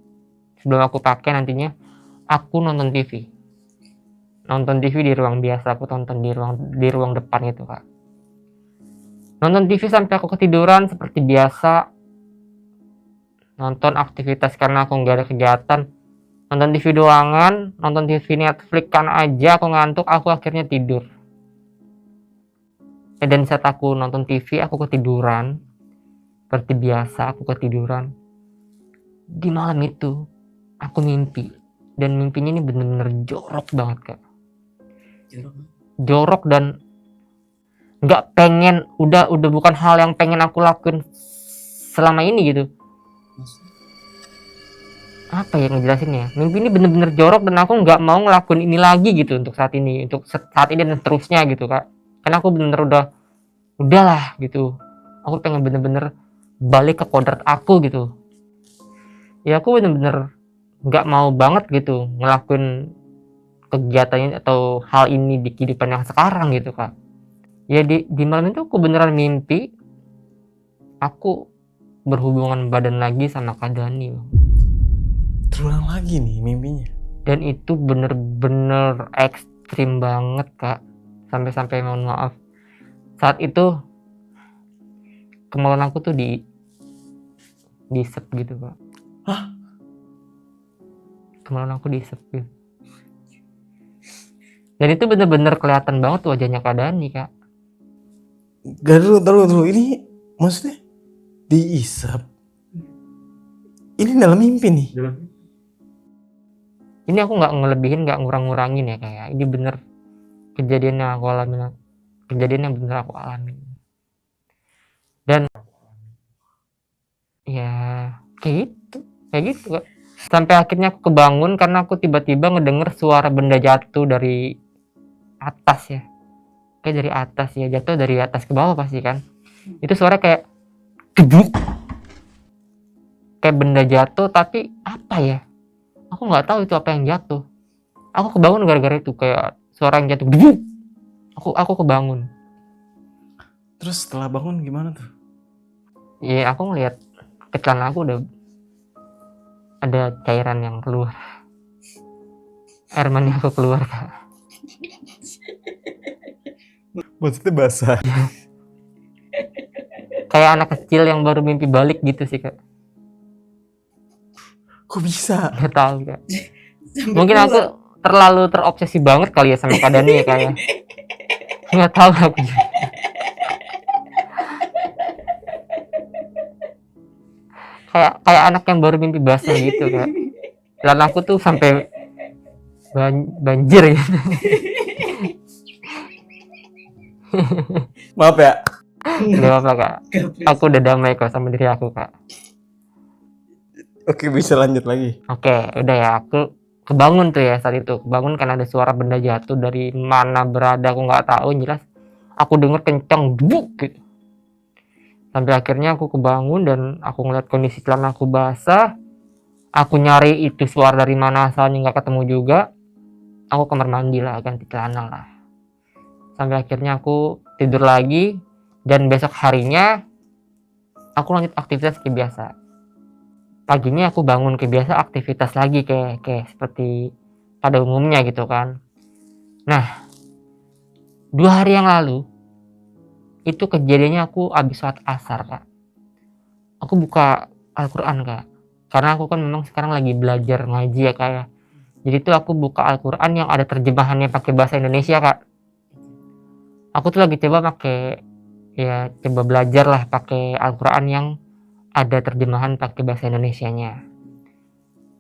sebelum aku pakai nantinya. Aku nonton TV di ruang biasa. Aku tonton di ruang depan itu kak. Nonton TV sampai aku ketiduran seperti biasa. Nonton aktivitas karena aku nggak ada kegiatan. Nonton TV doangan, nonton TV Netflix kan aja. Aku ngantuk, aku akhirnya tidur. Dan saat aku nonton TV, aku ketiduran. Seperti biasa, aku ketiduran. Di malam itu, aku mimpi. Dan mimpinya ini bener-bener jorok banget, Kak. Jorok dan nggak pengen, udah bukan hal yang pengen aku lakuin selama ini gitu. Apa ya ngejelasinnya? Mimpi ini bener-bener jorok dan aku nggak mau ngelakuin ini lagi gitu untuk saat ini dan seterusnya gitu, Kak. karena aku bener-bener udahlah gitu, aku pengen bener-bener balik ke kodrat aku gitu. Ya aku bener-bener nggak mau banget gitu ngelakuin kegiatan ini atau hal ini di kehidupan yang sekarang gitu Kak. Ya di malam itu aku beneran mimpi aku berhubungan badan lagi sama Kak Dani, Bang. Terulang lagi nih mimpinya. Dan itu bener-bener ekstrim banget Kak, sampai mohon maaf, saat itu kemaluan aku tuh diisep gitu Kak. Hah? Kemaluan aku diisep gitu. Dan itu bener-bener kelihatan banget wajahnya Kak Dani Kak. Gak dulu. Ini maksudnya diisap. Ini dalam mimpi nih. Ini aku nggak ngelebihin, nggak ngurang-ngurangin ya kayak. Ini bener kejadian yang aku alamin, kejadian yang bener aku alamin. Dan ya kayak gitu Kak. Sampai akhirnya aku kebangun karena aku tiba-tiba ngedenger suara benda jatuh dari atas ya. Kayak dari atas ya, jatuh dari atas ke bawah pasti kan. Itu suara kayak geduk. Kayak benda jatuh tapi apa ya? Aku nggak tahu itu apa yang jatuh. Aku kebangun gara-gara itu kayak suara yang jatuh. Geduk. Aku kebangun. Terus setelah bangun gimana tuh? Iya, aku ngeliat ke celana aku udah ada cairan yang keluar. Air mani aku keluar Kak. Maksudnya basah. Kayak anak kecil yang baru mimpi balik gitu sih Kak. Kok bisa? Gak tahu Kak. Sampai Mungkin aku keluar. terlalu terobsesi banget kali ya sama Kak Dani ya kayak. Nggak tahu aku. Kayak anak yang baru mimpi basah gitu Kak. Dan aku tuh sampai banjir gitu. Maaf ya. Gak apa Kak. Aku udah damai kok sama diri aku Kak. Oke, bisa lanjut lagi. Oke, udah ya, aku kebangun tuh ya saat itu. Kebangun karena ada suara benda jatuh dari mana berada aku nggak tahu, yang jelas aku denger kencang duk gitu. Sampai akhirnya aku kebangun dan aku ngeliat kondisi celana aku basah. Aku nyari itu suara dari mana asalnya nggak ketemu juga. Aku kamar mandi lah, ganti celana lah. Sampai akhirnya aku tidur lagi dan besok harinya aku lanjut aktivitas kayak biasa. Paginya aku bangun kayak biasa, aktivitas lagi kayak seperti pada umumnya gitu kan. Nah, 2 hari yang lalu itu kejadiannya aku habis sholat asar Kak. Aku buka Al-Quran Kak, karena aku kan memang sekarang lagi belajar ngaji ya Kak ya. Jadi tuh aku buka Al-Quran yang ada terjemahannya pakai bahasa Indonesia Kak. Aku tuh lagi coba coba belajar lah pakai Al-Quran yang ada terjemahan pakai bahasa Indonesianya.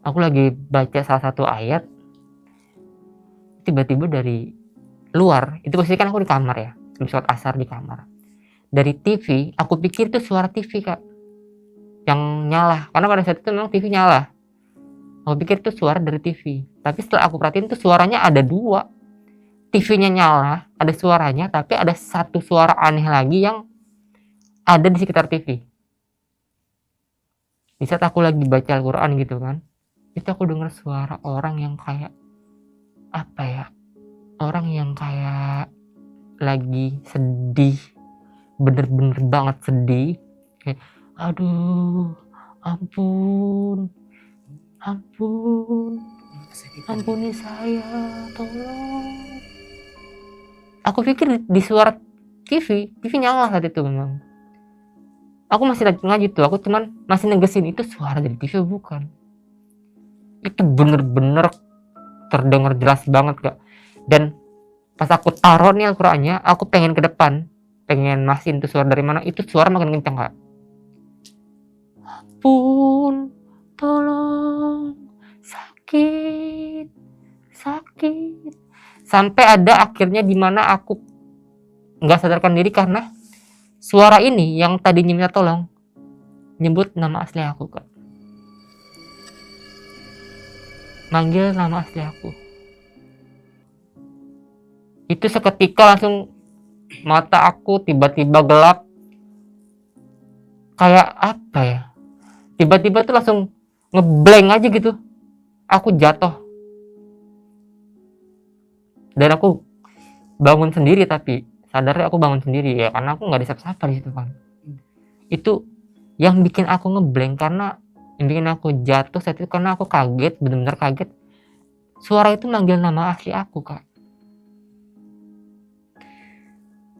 Aku lagi baca salah satu ayat, tiba-tiba dari luar, itu pasti kan aku di kamar ya, habis sholat asar di kamar. Dari TV, aku pikir itu suara TV Kak, yang nyala, karena pada saat itu memang TV nyala. Aku pikir itu suara dari TV, tapi setelah aku perhatiin tuh suaranya ada 2. TV-nya nyala, ada suaranya, tapi ada satu suara aneh lagi yang ada di sekitar TV. Di saat aku lagi baca Al-Quran gitu kan, itu aku dengar suara orang yang kayak apa ya, orang yang kayak lagi sedih, bener-bener banget sedih, kayak aduh ampun, ampuni saya, tolong. Aku pikir di suara TV nyala saat itu memang. Aku masih lagi ngaji tuh, aku cuman masih negesin itu suara dari TV bukan. Itu bener-bener terdengar jelas banget Kak. Dan pas aku taruh nih Al-Qurannya, aku pengen ke depan, pengen mastiin itu suara dari mana, itu suara makin kencang Kak. Ampun, tolong, sakit. Sampai ada akhirnya dimana aku nggak sadarkan diri karena suara ini yang tadinya minta tolong nyebut nama asli aku Kak. Manggil nama asli aku. Itu seketika langsung mata aku tiba-tiba gelap, kayak apa ya, tiba-tiba tuh langsung ngeblank aja gitu, aku jatuh dan aku bangun sendiri, tapi sadarnya aku bangun sendiri ya karena aku nggak disapa-sapa di situ kan. Itu yang bikin aku ngeblank, karena yang bikin aku jatuh saat itu karena aku kaget, benar-benar kaget. Suara itu manggil nama asli aku, Kak.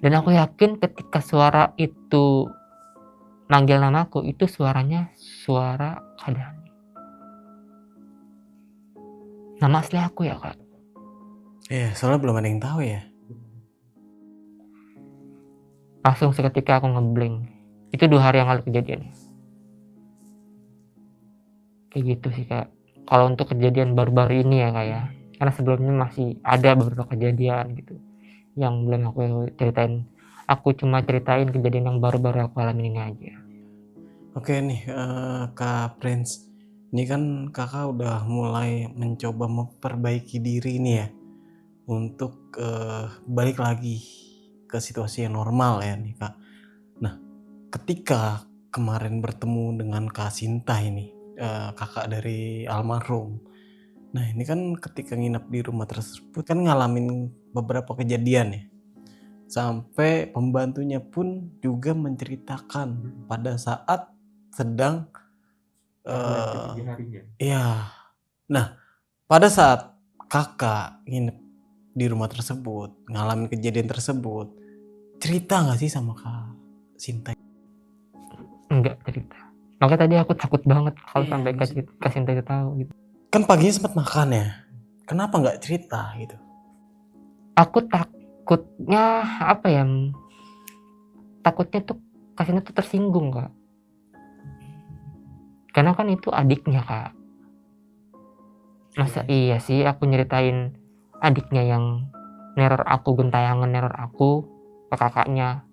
Dan aku yakin ketika suara itu manggil namaku, itu suaranya suara Kak Dani. Nama asli aku ya, Kak. Iya, soalnya belum ada yang tahu ya. Langsung seketika aku ngeblank. Itu 2 hari yang lalu kejadiannya. Kayak gitu sih, Kak. Kalau untuk kejadian baru-baru ini ya, Kak ya. Karena sebelumnya masih ada beberapa kejadian gitu yang belum aku ceritain. Aku cuma ceritain kejadian yang baru-baru aku alami ini aja. Oke nih, Kak Prince. Ini kan kakak udah mulai mencoba memperbaiki diri nih ya. Untuk balik lagi ke situasi yang normal ya nih Kak. Nah, ketika kemarin bertemu dengan Kak Sinta ini, kakak dari almarhum. Nah, ini kan ketika nginep di rumah tersebut kan ngalamin beberapa kejadian ya. Sampai pembantunya pun juga menceritakan pada saat sedang iya. Nah, pada saat kakak nginep di rumah tersebut, ngalamin kejadian tersebut, cerita nggak sih sama Kak Sinta? Enggak cerita. Makanya tadi aku takut banget kalau Iya, sampai Kak Sinta itu tahu gitu. Kan paginya sempat makan ya. Kenapa nggak cerita gitu? Aku takutnya apa ya? Takutnya tuh Kak Sinta tuh tersinggung, Kak. Karena kan itu adiknya, Kak. Masa iya sih aku nyeritain adiknya yang neror aku, gentayangan neror aku ke kakaknya.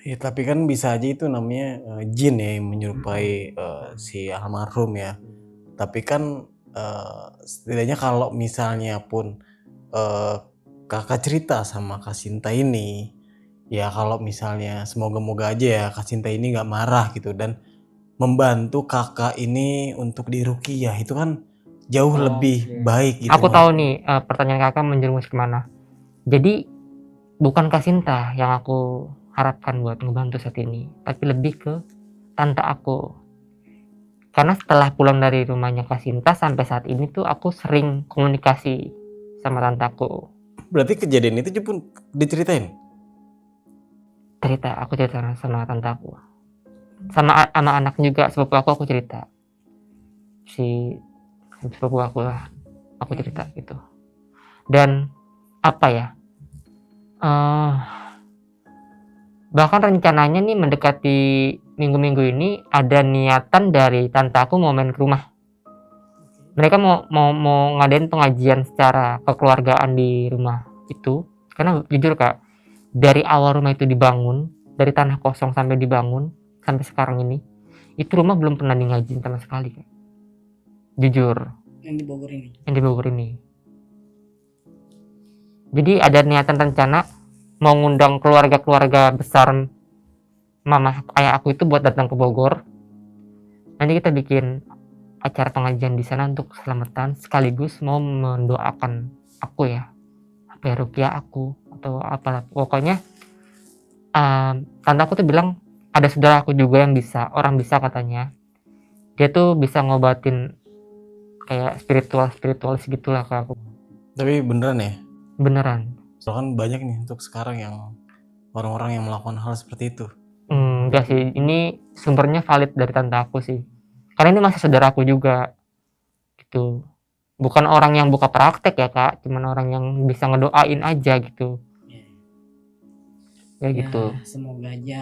Ya tapi kan bisa aja itu namanya jin ya yang menyerupai si almarhum ya. Tapi kan setidaknya kalau misalnya pun kakak cerita sama Kak Sinta ini, ya kalau misalnya semoga-moga aja ya Kak Sinta ini nggak marah gitu dan membantu kakak ini untuk diruqyah, itu kan jauh lebih baik gitu. Aku tahu nih pertanyaan kakak menjerumus kemana. Jadi bukan Kak Sinta yang aku harapkan buat ngebantu saat ini, tapi lebih ke tante aku. Karena setelah pulang dari rumahnya Kak Sinta sampai saat ini tuh aku sering komunikasi sama tante aku. Berarti kejadian itu pun diceritain? Aku cerita sama tante aku. Sama anak juga, sepupu aku cerita. Si sepupu aku lah, aku cerita gitu. Dan apa ya? Bahkan rencananya nih mendekati minggu-minggu ini ada niatan dari tante aku mau main ke rumah. Mereka mau ngadain pengajian secara kekeluargaan di rumah itu. Karena jujur Kak, dari awal rumah itu dibangun, dari tanah kosong sampai dibangun sampai sekarang ini, itu rumah belum pernah ngajin sama sekali Kak. Jujur. Yang di Bogor ini. Yang di Bogor ini. Jadi ada niatan rencana mau ngundang keluarga-keluarga besar mama ayah aku itu buat datang ke Bogor. Nanti kita bikin acara pengajian di sana untuk keselamatan, sekaligus mau mendoakan aku ya, apa ya, ruqyah aku atau apalah. Pokoknya tante aku tuh bilang ada saudara aku juga yang bisa, orang bisa katanya. Dia tuh bisa ngobatin kayak spiritual segitulah ke aku. Tapi beneran ya? Beneran. Soalnya kan banyak nih untuk sekarang yang orang-orang yang melakukan hal seperti itu. Enggak sih, ini sumbernya valid dari tante aku sih. Karena ini masih saudara aku juga. Gitu. Bukan orang yang buka praktek ya Kak, cuman orang yang bisa ngedoain aja gitu. Ya gitu. Semoga aja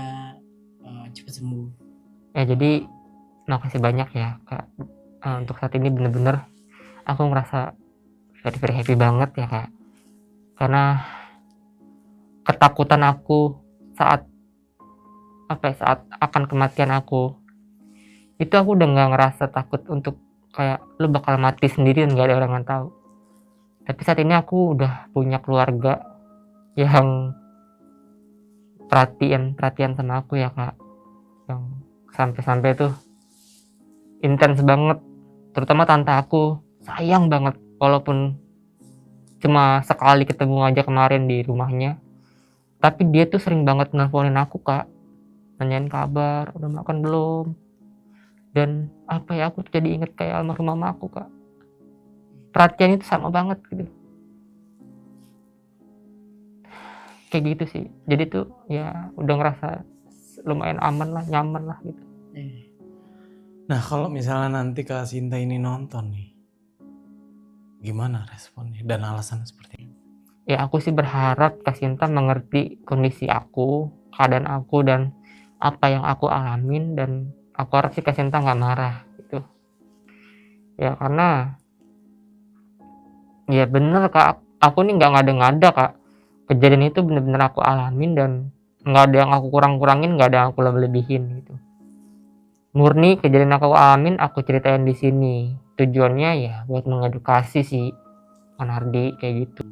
cepat sembuh. Ya jadi makasih banyak ya Kak. Untuk saat ini bener-bener aku ngerasa very happy banget ya Kak. Karena ketakutan aku saat akan kematian aku, itu aku udah nggak ngerasa takut untuk kayak lu bakal mati sendiri dan nggak ada orang yang tahu. Tapi saat ini aku udah punya keluarga yang perhatian sama aku ya Kak, yang sampai-sampai tuh intens banget, terutama tante aku sayang banget walaupun cuma sekali ketemu aja kemarin di rumahnya, tapi dia tuh sering banget nelponin aku Kak, nanyain kabar, udah makan belum, dan apa ya, aku tuh jadi inget kayak almarhum mama aku Kak, perhatiannya tuh sama banget gitu, kayak gitu sih. Jadi tuh ya udah ngerasa lumayan aman lah, nyaman lah gitu. Nah, kalau misalnya nanti Kak Sinta ini nonton nih, gimana responnya dan alasan seperti ini? Ya aku sih berharap Kak Sinta mengerti kondisi aku, keadaan aku, dan apa yang aku alamin, dan aku harap sih Kak Sinta nggak marah gitu. Ya karena ya bener Kak, aku nih nggak ngada-ngada Kak. Kejadian itu bener-bener aku alamin dan nggak ada yang aku kurang-kurangin, nggak ada yang aku lebih-lebihin gitu. Murni kejadian aku alamin, aku ceritain di sini. Tujuannya ya buat mengedukasi sih, Ardi, kayak gitu.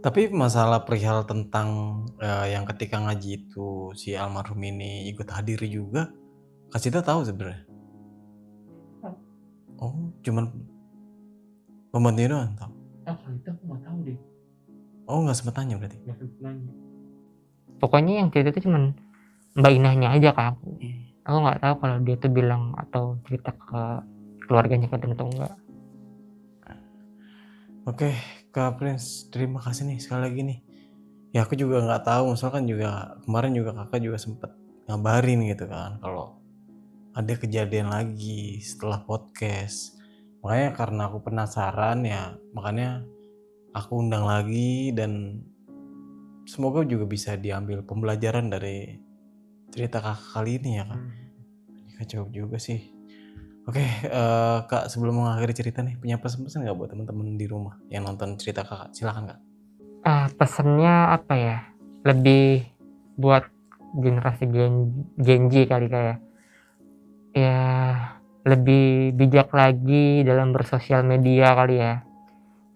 Tapi masalah perihal tentang yang ketika ngaji itu si almarhum ini ikut hadir juga, Kak Sinta tahu sebenarnya? Oh, cuman pembantunya doang tahu. Itu aku nggak tahu deh. Oh, nggak sempet tanya berarti? Pokoknya yang cerita itu cuman Mbak Inahnya aja ke aku. Aku nggak tahu kalau dia tuh bilang atau cerita ke keluarganya atau enggak. Oke, Kak Prince, terima kasih nih sekali lagi nih. Ya aku juga nggak tahu, misalkan juga kemarin juga kakak juga sempet ngabarin gitu kan kalau ada kejadian lagi setelah podcast. Makanya karena aku penasaran ya, makanya aku undang lagi dan semoga juga bisa diambil pembelajaran dari cerita kakak kali ini ya Kak. Kacau juga sih. Oke, Kak, sebelum mengakhiri cerita nih, punya pesan-pesan nggak buat teman-teman di rumah yang nonton cerita kakak? Silakan Kak. Pesannya apa ya? Lebih buat generasi Gen Z kali kayak. Ya lebih bijak lagi dalam bersosial media kali ya.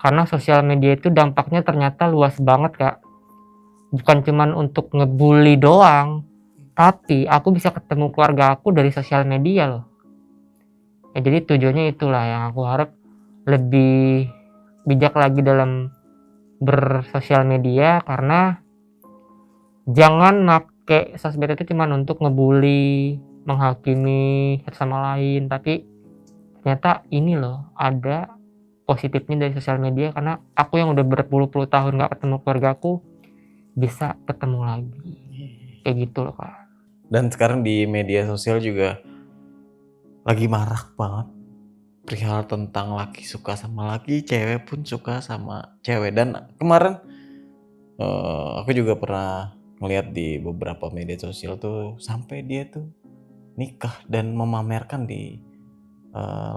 Karena sosial media itu dampaknya ternyata luas banget Kak. Bukan cuman untuk ngebully doang, tapi aku bisa ketemu keluarga aku dari sosial media loh. Ya, jadi tujuannya itulah yang aku harap, lebih bijak lagi dalam bersosial media, karena jangan make sosmed itu cuma untuk ngebully, menghakimi satu sama lain, tapi ternyata ini loh ada positifnya dari sosial media, karena aku yang udah berpuluh-puluh tahun gak ketemu keluarga aku bisa ketemu lagi, kayak gitu loh Kak. Dan sekarang di media sosial juga lagi marak banget perihal tentang laki suka sama laki, cewek pun suka sama cewek. Dan kemarin aku juga pernah ngeliat di beberapa media sosial tuh sampai dia tuh nikah dan memamerkan di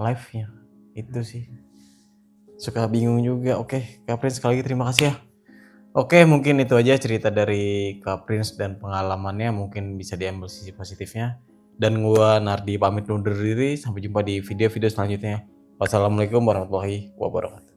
live-nya. Itu sih suka bingung juga. Oke, Kak Prince sekali lagi terima kasih ya. Oke, mungkin itu aja cerita dari Kak Prince dan pengalamannya, mungkin bisa diambil sisi positifnya. Dan gua Nardi pamit undur diri, sampai jumpa di video-video selanjutnya. Wassalamualaikum warahmatullahi wabarakatuh.